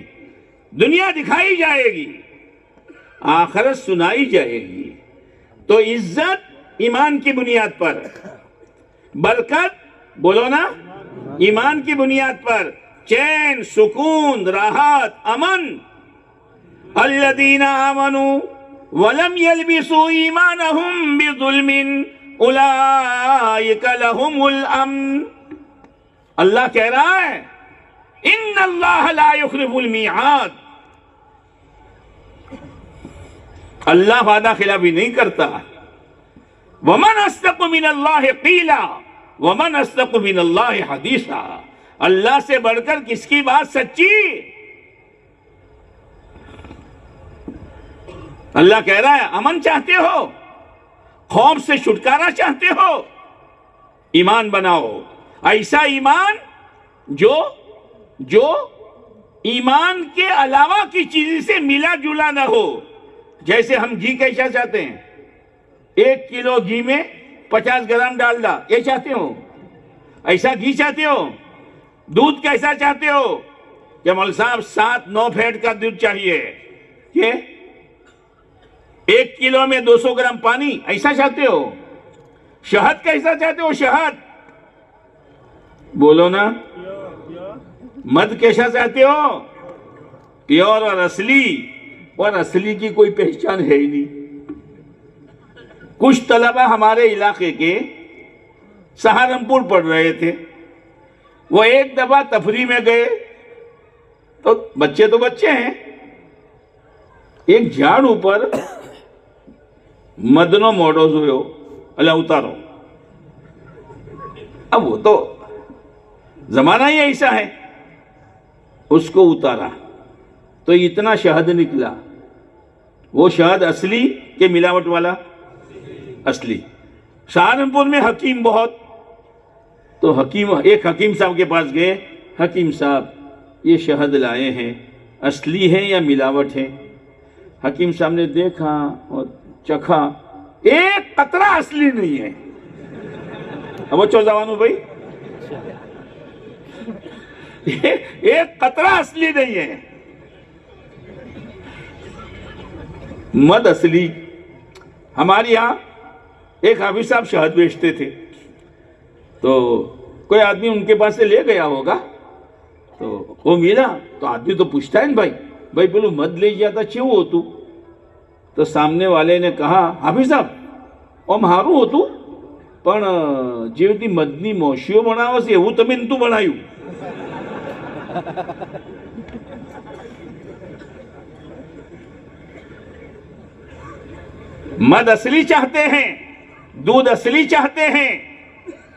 دنیا دکھائی جائے گی، آخرت سنائی جائے گی۔ تو عزت ایمان کی بنیاد پر، برکت بولو نا، ایمان کی بنیاد پر، چین، سکون، راحت، امن۔ الذین آمنوا ولم يلبسوا ایمانہم بظلم اولئک لہم الامن۔ اللہ کہہ رہا ہے ان اللہ لا یخلف المیعاد، اللہ وعدہ خلافی نہیں کرتا۔ ومن اصدق من اللہ قیلا ومن اصدق من اللہ حدیثا، اللہ سے بڑھ کر کس کی بات سچی؟ اللہ کہہ رہا ہے امن چاہتے ہو، خوف سے چھٹکارا چاہتے ہو، ایمان بناؤ، ایسا ایمان جو ایمان کے علاوہ کی چیز سے ملا جلا نہ ہو۔ جیسے ہم گھی کیسا چاہتے ہیں، 1 کلو گھی میں 50 گرام ڈالڈا، یہ چاہتے ہو؟ ایسا گھی چاہتے ہو؟ دودھ کیسا چاہتے ہو کہ مول صاحب 7-9 فیٹ کا دودھ چاہیے، کہ 1 کلو میں 200 گرام پانی، ایسا چاہتے ہو؟ شہد کیسا چاہتے ہو؟ شہد بولو نا، مد کیسا چاہتے ہو؟ پیور اور اصلی، اور اصلی کی کوئی پہچان ہے ہی نہیں۔ کچھ طلبہ ہمارے علاقے کے سہارنپور پڑھ رہے تھے، وہ ایک دفعہ تفریح میں گئے، تو بچے ہیں، ایک جھاڑو پر مدنو موڑو زویو، اللہ اتارو۔ اب وہ تو زمانہ ہی ایسا ہے، اس کو اتارا تو اتنا شہد نکلا۔ وہ شہد اصلی کہ ملاوٹ والا؟ اصلی۔ سہارنپور میں حکیم بہت، تو ایک حکیم صاحب کے پاس گئے، حکیم صاحب یہ شہد لائے ہیں، اصلی ہے یا ملاوٹ ہے؟ حکیم صاحب نے دیکھا اور چکھا، ایک قطرہ اصلی نہیں ہے۔ اب وہ چوزوانو بھائی، ایک قطرہ اصلی نہیں ہے۔ مد اصلی۔ ہمارے یہاں ایک حافظ صاحب شہد بیچتے تھے، تو کوئی آدمی ان کے پاس سے لے گیا ہوگا، تو وہ ملا تو آدمی تو پوچھتا ہے بھائی بولو مد لے جاتا چھو ہو تو سامنے والے نے کہا حافظ صاحب ઓમ હારું હતું પણ જે બધી મદની મોશીઓ બનાવે છે એવું તમે નતું બનાવ્યું। مد اصلی چاہتے ہیں، دودھ اصلی چاہتے ہیں،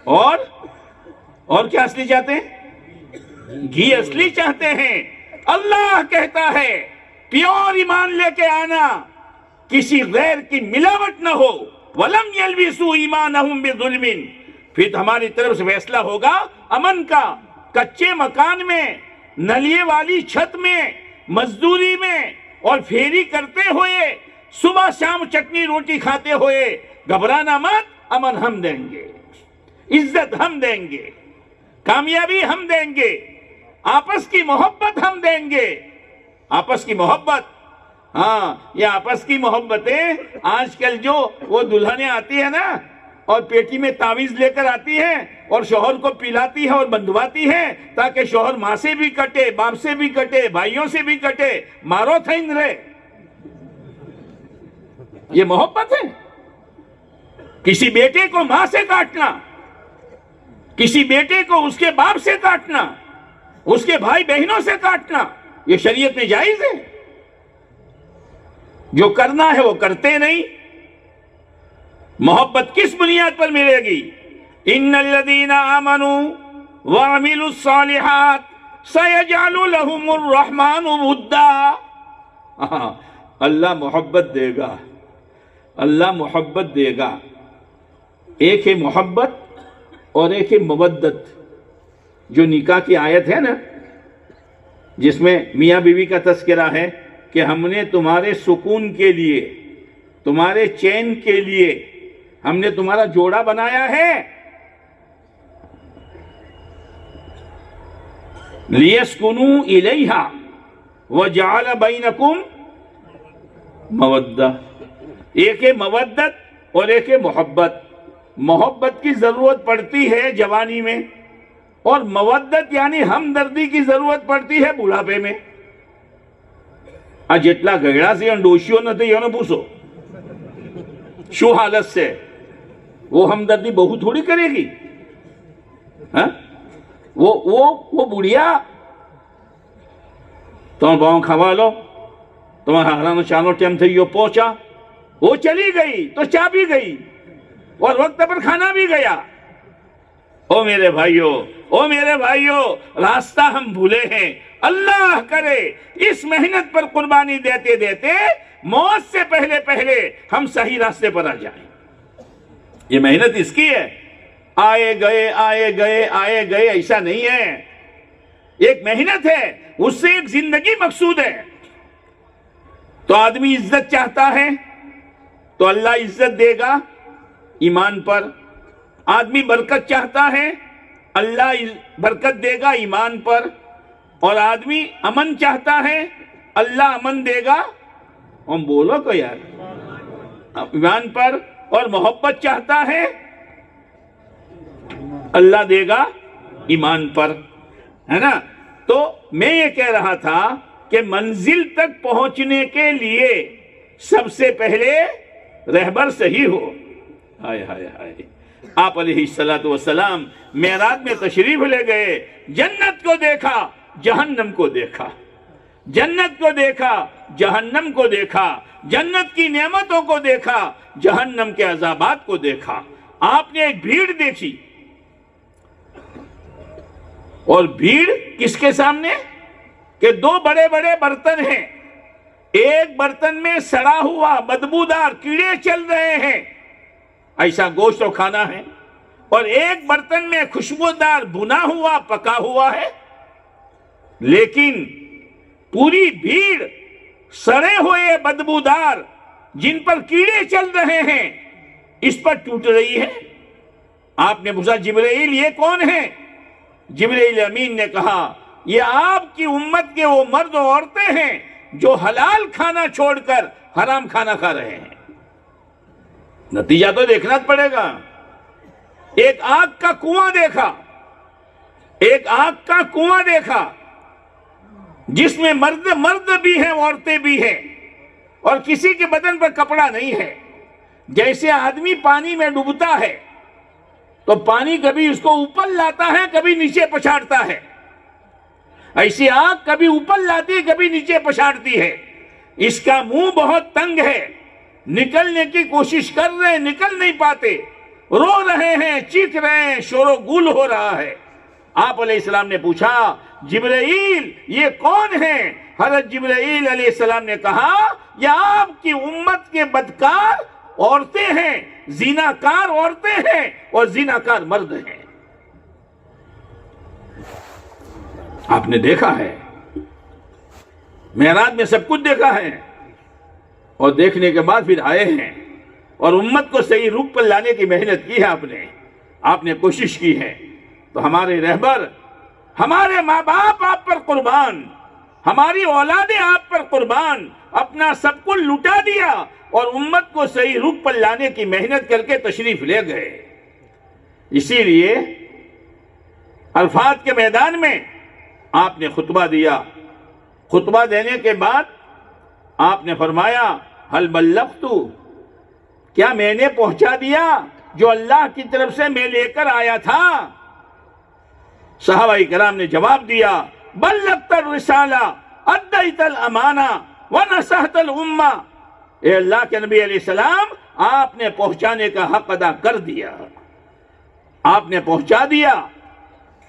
اور کیا اصلی چاہتے ہیں؟ گھی اصلی چاہتے ہیں۔ اللہ کہتا ہے پیور ایمان لے کے آنا، کسی غیر کی ملاوٹ نہ ہو۔ وَلَمْ يَلْبِسُوا إِيمَانَهُمْ بِظُلْمٍ، پھر ہماری طرف سے فیصلہ ہوگا امن کا، کچے مکان میں، نلیے والی چھت میں، مزدوری میں، اور پھیری کرتے ہوئے، صبح شام چٹنی روٹی کھاتے ہوئے، گھبرانا مت، امن ہم دیں گے۔ عزت ہم دیں گے، کامیابی ہم دیں گے، آپس کی محبت ہم دیں گے۔ آپس کی محبت، ہاں یہ آپس کی محبتیں آج کل جو وہ دلہنیں آتی ہیں نا اور پیٹی میں تعویذ لے کر آتی ہیں اور شوہر کو پلاتی ہے اور بندھواتی ہے تاکہ شوہر ماں سے بھی کٹے، باپ سے بھی کٹے، بھائیوں سے بھی کٹے، مارو تھین رہے، یہ محبت ہے؟ کسی بیٹے کو ماں سے کاٹنا، کسی بیٹے کو اس کے باپ سے کاٹنا، اس کے بھائی بہنوں سے کاٹنا، یہ شریعت میں جائز ہے؟ جو کرنا ہے وہ کرتے نہیں۔ محبت کس بنیاد پر ملے گی؟ ان الذین آمنوا وعملوا الصالحات سیجعل لهم الرحمن ودا۔ اللہ محبت دے گا، اللہ محبت دے گا۔ ایک ہے محبت اور ایک ہے مودت۔ جو نکاح کی آیت ہے نا جس میں میاں بیوی کا تذکرہ ہے کہ ہم نے تمہارے سکون کے لیے، تمہارے چین کے لیے ہم نے تمہارا جوڑا بنایا ہے، لِيَسْكُنُوا إِلَيْهَا وَجَعَلَ بَيْنَكُمْ مَوَدَّةً۔ ایک ہے مودت اور ایک ہے محبت۔ محبت کی ضرورت پڑتی ہے جوانی میں، اور مودت یعنی ہمدردی کی ضرورت پڑتی ہے بڑھاپے میں۔ جتلا گھگڑا سے ڈوشیوں نہ تھے یہ پوچھو شو حالت سے، وہ ہمدردی بہو تھوڑی کرے گی؟ وہ بڑھیا تم باؤں کھوا لو، تمہارا ہرانا چانو ٹیم تھے یہ پہنچا، وہ چلی گئی تو چا بھی گئی اور وقت پر کھانا بھی گیا۔ او میرے بھائیو، او میرے بھائیو، راستہ ہم بھولے ہیں۔ اللہ کرے اس محنت پر قربانی دیتے دیتے موت سے پہلے پہلے ہم صحیح راستے پر آ جائیں۔ یہ محنت اس کی ہے، آئے گئے آئے گئے آئے گئے ایسا نہیں ہے، ایک محنت ہے، اس سے ایک زندگی مقصود ہے۔ تو آدمی عزت چاہتا ہے تو اللہ عزت دے گا ایمان پر، آدمی برکت چاہتا ہے اللہ برکت دے گا ایمان پر، اور آدمی امن چاہتا ہے اللہ امن دے گا، ہم بولو کو یار، ایمان پر، اور محبت چاہتا ہے اللہ دے گا ایمان پر، ہے نا؟ تو میں یہ کہہ رہا تھا کہ منزل تک پہنچنے کے لیے سب سے پہلے رہبر صحیح ہو۔ ہائے ہائے ہائے، آپ علیہ السلام معراج میں تشریف لے گئے، جنت کو دیکھا، جہنم کو دیکھا، جنت کو دیکھا، جہنم کو دیکھا، جنت کی نعمتوں کو دیکھا، جہنم کے عذابات کو دیکھا۔ آپ نے ایک بھیڑ دیکھی، اور بھیڑ کس کے سامنے؟ کہ دو بڑے بڑے برتن ہیں، ایک برتن میں سڑا ہوا بدبودار کیڑے چل رہے ہیں، ایسا گوشت و کھانا ہے، اور ایک برتن میں خوشبودار بھنا ہوا پکا ہوا ہے۔ لیکن پوری بھیڑ سڑے ہوئے بدبودار جن پر کیڑے چل رہے ہیں اس پر ٹوٹ رہی ہے۔ آپ نے پوچھا جبرائیل یہ کون ہے؟ جبرائیل امین نے کہا یہ آپ کی امت کے وہ مرد و عورتیں ہیں جو حلال کھانا چھوڑ کر حرام کھانا کھا رہے ہیں۔ نتیجہ تو دیکھنا پڑے گا۔ ایک آگ کا کنواں دیکھا، ایک آگ کا کنواں دیکھا جس میں مرد بھی ہیں عورتیں بھی ہیں، اور کسی کے بدن پر کپڑا نہیں ہے۔ جیسے آدمی پانی میں ڈوبتا ہے تو پانی کبھی اس کو اوپر لاتا ہے کبھی نیچے پچھاڑتا ہے، ایسی آگ کبھی اوپر لاتی ہے کبھی نیچے پچھاڑتی ہے۔ اس کا منہ بہت تنگ ہے، نکلنے کی کوشش کر رہے ہیں نکل نہیں پاتے، رو رہے ہیں چیخ رہے ہیں، شور و گل ہو رہا ہے۔ آپ علیہ السلام نے پوچھا جبرائیل یہ کون ہیں؟ حضرت جبرائیل علیہ السلام نے کہا یہ آپ کی امت کے بدکار عورتیں ہیں، زیناکار عورتیں ہیں اور زیناکار مرد ہیں۔ آپ نے دیکھا ہے، معراج میں سب کچھ دیکھا ہے، اور دیکھنے کے بعد پھر آئے ہیں اور امت کو صحیح روپ پر لانے کی محنت کی ہے آپ نے۔ آپ نے کوشش کی ہے، تو ہمارے رہبر، ہمارے ماں باپ آپ پر قربان، ہماری اولادیں آپ پر قربان، اپنا سب کچھ لٹا دیا اور امت کو صحیح رخ پر لانے کی محنت کر کے تشریف لے گئے۔ اسی لیے عرفات کے میدان میں آپ نے خطبہ دیا۔ خطبہ دینے کے بعد آپ نے فرمایا حل بلغت، کیا میں نے پہنچا دیا جو اللہ کی طرف سے میں لے کر آیا تھا؟ صحابہ کرام نے جواب دیا بلغت الرسالہ ادیت الامانہ ونصحت الامہ، اے اللہ کے نبی علیہ السلام آپ نے پہنچانے کا حق ادا کر دیا، آپ نے پہنچا دیا،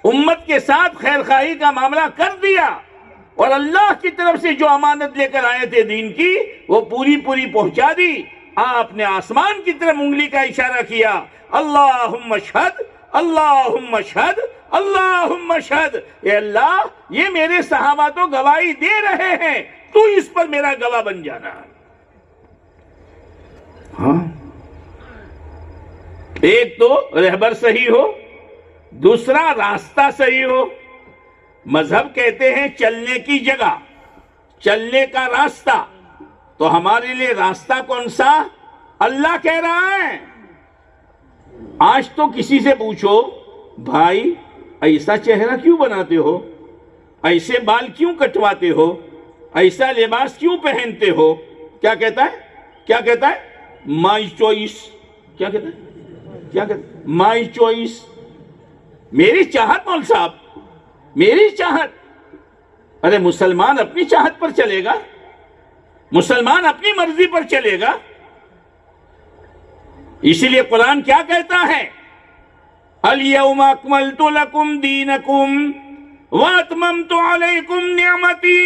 امت کے ساتھ خیر خواہی کا معاملہ کر دیا، اور اللہ کی طرف سے جو امانت لے کر آئے تھے دین کی وہ پوری پہنچا دی۔ آپ نے آسمان کی طرف انگلی کا اشارہ کیا، اللہم اشہد اللہم اشہد اللہم اشہد، اے اللہ یہ میرے صحابہ تو گواہی دے رہے ہیں، تو اس پر میرا گواہ بن جانا۔ ہاں، ایک تو رہبر صحیح ہو، دوسرا راستہ صحیح ہو۔ مذہب کہتے ہیں چلنے کی جگہ، چلنے کا راستہ، تو ہمارے لیے راستہ کون سا؟ اللہ کہہ رہا ہے۔ آج تو کسی سے پوچھو بھائی ایسا چہرہ کیوں بناتے ہو، ایسے بال کیوں کٹواتے ہو، ایسا لباس کیوں پہنتے ہو، کیا کہتا ہے مائی چوائس، کیا کہتا ہے مائی چوائس، میری چاہت مول صاحب، میری چاہت۔ ارے مسلمان اپنی چاہت پر چلے گا، مسلمان اپنی مرضی پر چلے گا۔ اسی لیے قرآن کیا کہتا ہے؟ الیوم اکملت لکم دینکم واتممت علیکم نعمتی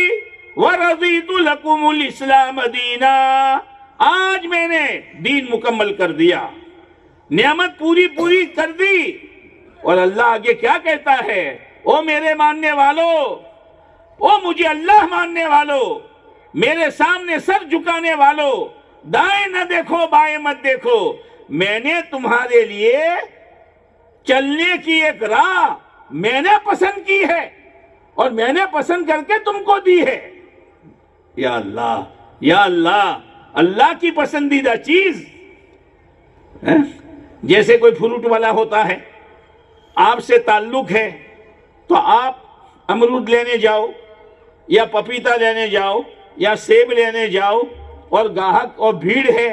ورضیت لکم الاسلام دینا، آج میں نے دین مکمل کر دیا، نعمت پوری کر دی۔ اور اللہ آگے کیا کہتا ہے؟ او میرے ماننے والو، او مجھے اللہ ماننے والو، میرے سامنے سر جھکانے والو، دائیں نہ دیکھو بائیں مت دیکھو، میں نے تمہارے لیے چلنے کی ایک راہ میں نے پسند کی ہے، اور میں نے پسند کر کے تم کو دی ہے۔ یا اللہ، یا اللہ، اللہ کی پسندیدہ چیز، جیسے کوئی فروٹ والا ہوتا ہے، آپ سے تعلق ہے تو آپ امرود لینے جاؤ یا پپیتا لینے جاؤ یا سیب لینے جاؤ، اور گاہک اور بھیڑ ہے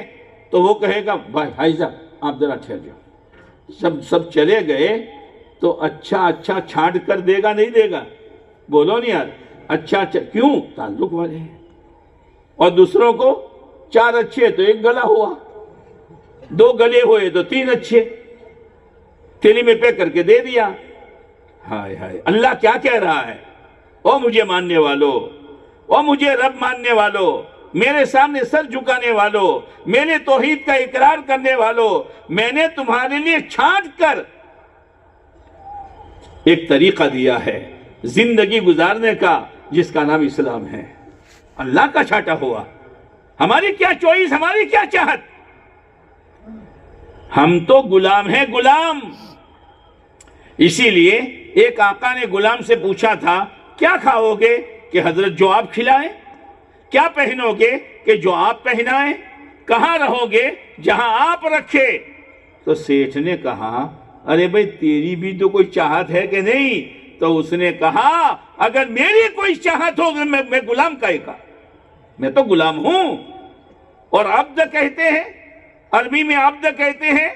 تو وہ کہے گا بھائی صاحب آپ ذرا ٹھہر جاؤ، سب چلے گئے تو اچھا چھانٹ کر دے گا نہیں دے گا؟ بولو نہیں یار، اچھا کیوں؟ تعلق والے ہیں۔ اور دوسروں کو 4 اچھے تو 1 گلا ہوا، 2 گلے ہوئے تو 3 اچھے، تھیلی میں پیک کر کے دے دیا۔ ہائے ہائے، اللہ کیا کہہ رہا ہے؟ او مجھے ماننے والو، او مجھے رب ماننے والو، میرے سامنے سر جھکانے والو، میرے توحید کا اقرار کرنے والو، میں نے تمہارے لیے چھانٹ کر ایک طریقہ دیا ہے زندگی گزارنے کا، جس کا نام اسلام ہے۔ اللہ کا چھانٹا ہوا، ہماری کیا چوائس، ہماری کیا چاہت؟ ہم تو غلام ہیں، غلام۔ اسی لیے ایک آقا نے غلام سے پوچھا تھا کیا کھاؤ گے؟ کہ حضرت جو آپ کھلائیں۔ کیا پہنو گے؟ کہ جو آپ پہنائیں۔ کہاں رہو گے؟ جہاں آپ رکھے۔ تو سیٹھ نے کہا ارے بھائی تیری بھی تو کوئی چاہت ہے کہ نہیں؟ تو اس نے کہا اگر میری کوئی چاہت ہو میں غلام کا کا، میں تو غلام ہوں۔ اور عبد کہتے ہیں، عربی میں عبد کہتے ہیں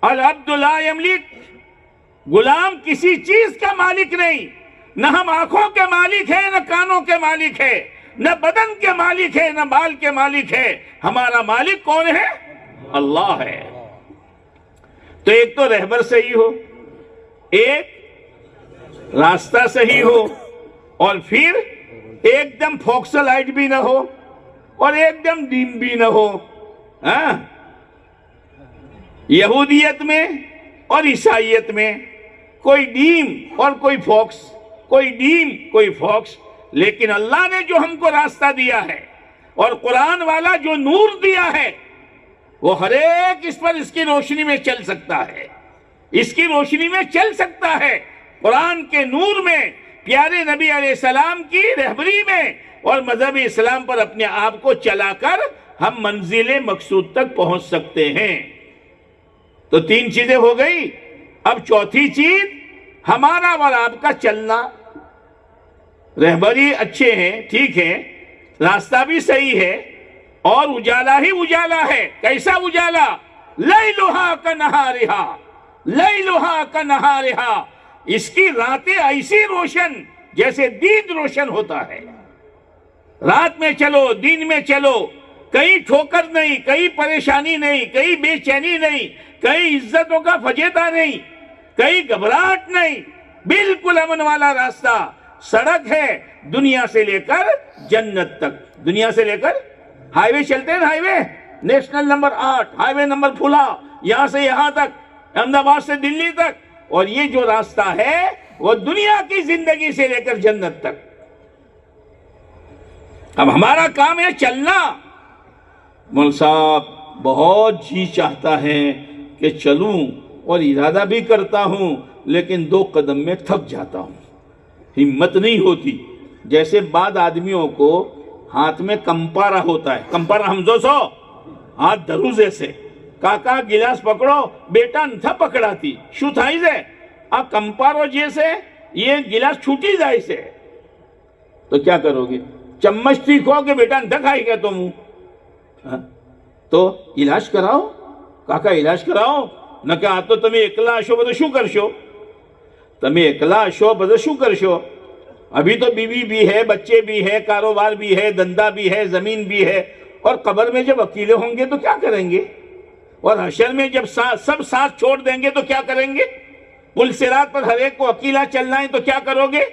العبد لا یملک، غلام کسی چیز کا مالک نہیں، نہ ہم آنکھوں کے مالک ہیں، نہ کانوں کے مالک ہے، نہ بدن کے مالک ہے، نہ بال کے مالک ہے۔ ہمارا مالک کون ہے؟ اللہ ہے۔ تو ایک تو رہبر صحیح ہو، ایک راستہ صحیح ہو، اور پھر ایک دم فوکسلائٹ بھی نہ ہو اور ایک دم ڈیم بھی نہ ہو۔ یہودیت میں اور عیسائیت میں کوئی ڈیم اور کوئی فوکس، کوئی ڈیم کوئی فوکس، لیکن اللہ نے جو ہم کو راستہ دیا ہے اور قرآن والا جو نور دیا ہے وہ ہر ایک اس پر اس کی روشنی میں چل سکتا ہے۔ اس کی روشنی میں چل سکتا ہے، قرآن کے نور میں، پیارے نبی علیہ السلام کی رہبری میں اور مذہب اسلام پر اپنے آپ کو چلا کر ہم منزل مقصود تک پہنچ سکتے ہیں۔ تو 3 چیزیں ہو گئی۔ اب چوتھی چیز ہمارا اور آپ کا چلنا۔ رہبری اچھے ہیں، ٹھیک ہے، راستہ بھی صحیح ہے، اور اجالا ہی اجالا ہے۔ کیسا اجالا؟ لیلھا کنہارھا، لیلھا کنہارھا، اس کی راتیں ایسی روشن جیسے دن روشن ہوتا ہے۔ رات میں چلو، دن میں چلو، کہیں ٹھوکر نہیں، کہیں پریشانی نہیں، کہیں بے چینی نہیں، کہیں عزتوں کا فجیتا نہیں، کہیں گھبراہٹ نہیں، بالکل امن والا راستہ۔ سڑک ہے دنیا سے لے کر جنت تک، دنیا سے لے کر ہائی وے چلتے ہیں، highway national number 8، highway number پھلا، یہاں سے یہاں تک، احمد آباد سے دلی تک، اور یہ جو راستہ ہے وہ دنیا کی زندگی سے لے کر جنت تک۔ اب ہمارا کام ہے چلنا۔ مول صاحب بہت جی چاہتا ہے کہ چلوں، اور ارادہ بھی کرتا ہوں، لیکن 2 قدم میں تھک جاتا ہوں، ہمت نہیں ہوتی۔ جیسے بعض آدمیوں کو ہاتھ میں کمپارا ہوتا ہے، کمپارا ہمزو سو ہاتھ دروزے سے، کاکا گلاس پکڑو، بیٹا نتھا پکڑاتی، شو تھائی سے کمپارو جیسے یہ گلاس چھوٹی جائے سے، تو کیا کرو گے؟ چمچ ٹھیک ہو کہ بیٹا نتھا کھائی گا تم، تو علاج کراؤ کاکا، علاج کراؤ نہ کہ تو تمہیں اکلا شو بدو شو کر شو، تمہیں اکلا شو بدو شو کر شو۔ ابھی تو بیوی بھی ہے، بچے بھی ہے، کاروبار بھی ہے، دندہ بھی ہے، زمین بھی ہے، اور قبر میں جب اکیلے ہوں گے تو کیا کریں گے؟ اور حشر میں جب سب ساتھ چھوڑ دیں گے تو کیا کریں گے؟ پل صراط پر ہر ایک کو اکیلا چلنا ہے تو کیا کرو گے؟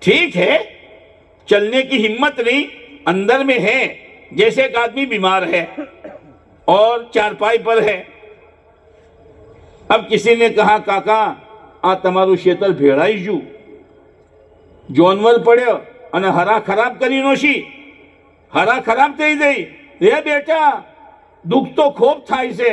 ٹھیک ہے، چلنے کی ہمت نہیں اندر میں ہے، جیسے ایک آدمی بیمار ہے اور چارپائی پر ہے۔ اب کسی نے کہا کاکا آ تمہارو شیتل بھیڑائی جو جونور پڑے અને હરા ખરાબ કરી નોશી હરા ખરાબ થઈ ગઈ રે બેટા દુઃખ તો ખૂબ થાય છે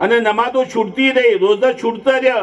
અને નમાઝો છૂટતી રહી, રોજા છૂટતા રહ્યા,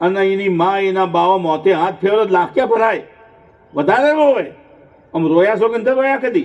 અને એની માં એના બાવા મોતે હાથ ફેરો લાખ્યા ભરાય, વધારે રોવે। આમ રોયા છો કે નથી રોયા કદી?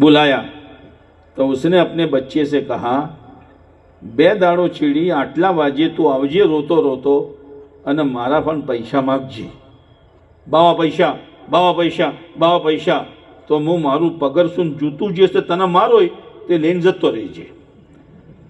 બુલાયા તો ઉસને અપને બચ્ચે સે કહા, બે દાડો ચીડી આટલા વાજે તું આવજે રોતો રોતો અને મારા પણ પૈસા માગજે. બાવા પૈસા, બાવા પૈસા, બાવા પૈસા. તો હું મારું પગરસું જૂતું જે છે તને મારો તે લઈને જતો રહેજે.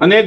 અને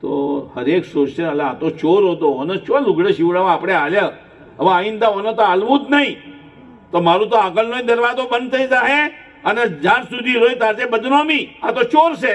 તો હરેક સોચશે અલા આ તો ચોર હતો, ઓને ચો લુગડે શિવડાવવા આપણે હાલ્યા, હવે આઈંદા ઓને તો હાલવું જ નહીં, તો મારું તો આગળનો દરવાજો બંધ થઈ જાય અને જ્યાર સુધી રોય તારે બદનામી. આ તો ચોર છે.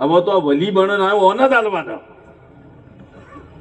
હવે તો વલી બનન આવ્યો ઓને હાલવાના.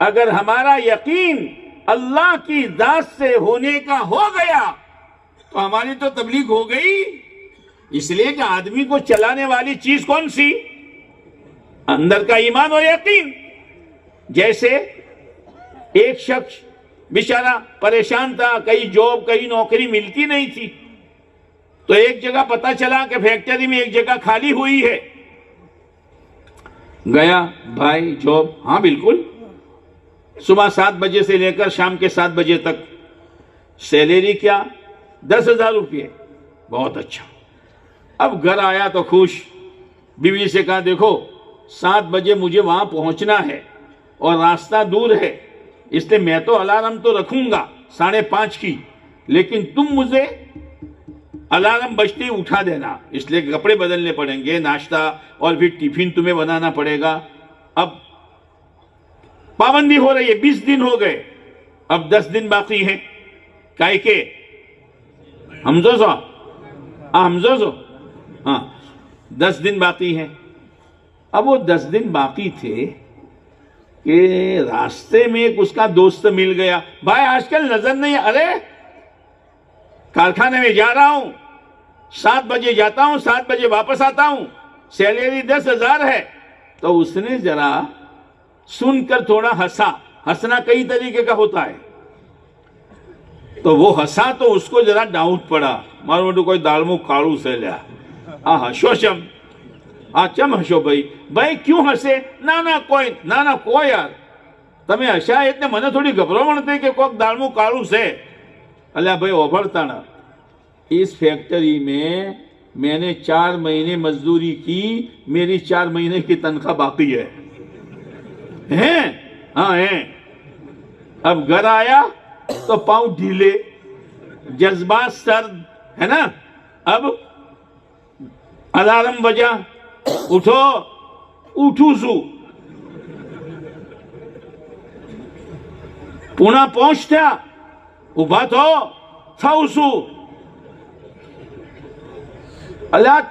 اگر ہمارا یقین اللہ کی ذات سے ہونے کا ہو گیا تو ہماری تو تبلیغ ہو گئی. اس لیے کہ آدمی کو چلانے والی چیز کون سی؟ اندر کا ایمان اور یقین. جیسے ایک شخص بیچارہ پریشان تھا, کہیں جاب کہیں نوکری ملتی نہیں تھی, تو ایک جگہ پتا چلا کہ فیکٹری میں ایک جگہ خالی ہوئی ہے. گیا, بھائی جاب؟ ہاں بالکل, صبح 7 بجے سے لے کر شام کے 7 بجے تک. سیلری کیا؟ 10,000 روپے. بہت اچھا. اب گھر آیا تو خوش, بیوی سے کہا دیکھو 7 بجے مجھے وہاں پہنچنا ہے اور راستہ دور ہے, اس لیے میں تو الارم تو رکھوں گا 5:30 کی, لیکن تم مجھے الارم بجتے ہی اٹھا دینا, اس لیے کپڑے بدلنے پڑیں گے, ناشتہ اور پھر ٹفن تمہیں بنانا پڑے گا. اب پابندی ہو رہی ہے, 20 دن ہو گئے, اب 10 دن باقی ہیں. کائے کے حمزو سو حمزو سو ہاں 10 دن باقی ہیں. اب وہ 10 دن باقی تھے کہ راستے میں ایک اس کا دوست مل گیا. بھائی آج کل نظر نہیں, ارے کارخانے میں جا رہا ہوں, 7 بجے جاتا ہوں 7 بجے واپس آتا ہوں, سیلری 10,000 ہے. تو اس نے ذرا سن کر تھوڑا ہنسا. ہنسنا کئی طریقے کا ہوتا ہے, تو وہ ہنسا تو اس کو ذرا ڈاؤٹ پڑا, مارو موٹو کوئی دالمو کاڑو سے لیا. ہنسو چم, چم ہنسو بھائی. بھائی کیوں ہنسے؟ ના કોઈ યાર તમે હસ્યા એટલે મને થોડી ગભરામણ થઈ કે કોઈક દાળમું કાળું છે. અલ્યા ભાઈ ઓભળતા ના, اس فیکٹری میں نے 4 مہینے مزدوری کی, میری 4 مہینے کی تنخواہ باقی ہے. ہاں ہیں. اب گھر آیا تو پاؤں ڈھیلے, جذبات سرد ہے نا. اب الارم بجا, اٹھو سو, پونا پہنچتا, ઉભા થાઉ છું. અલ્યા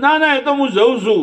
ના એ તો હું જઉં છું.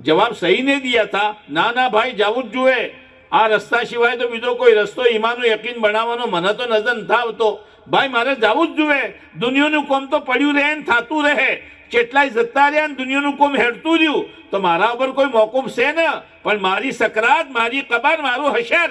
જવાબ સહી નહીં દિયા થા. ના ભાઈ જાવું જ જોઈએ. આ રસ્તા સિવાય તો બીજો કોઈ રસ્તો ઈમાનનું યકીન બનાવવાનો મને તો નજર નથી આવતો. ભાઈ મારે જાવું જ જોઈએ. દુનિયાનું કોમ તો પડ્યું રહે ને થાતું રહે. કેટલાય જતા રહ્યા ને દુનિયાનું કોમ હેડતું રહ્યું, તો મારા ઉપર કોઈ મોકૂફ છે ને, પણ મારી સકરાત, મારી કબર, મારું હશર,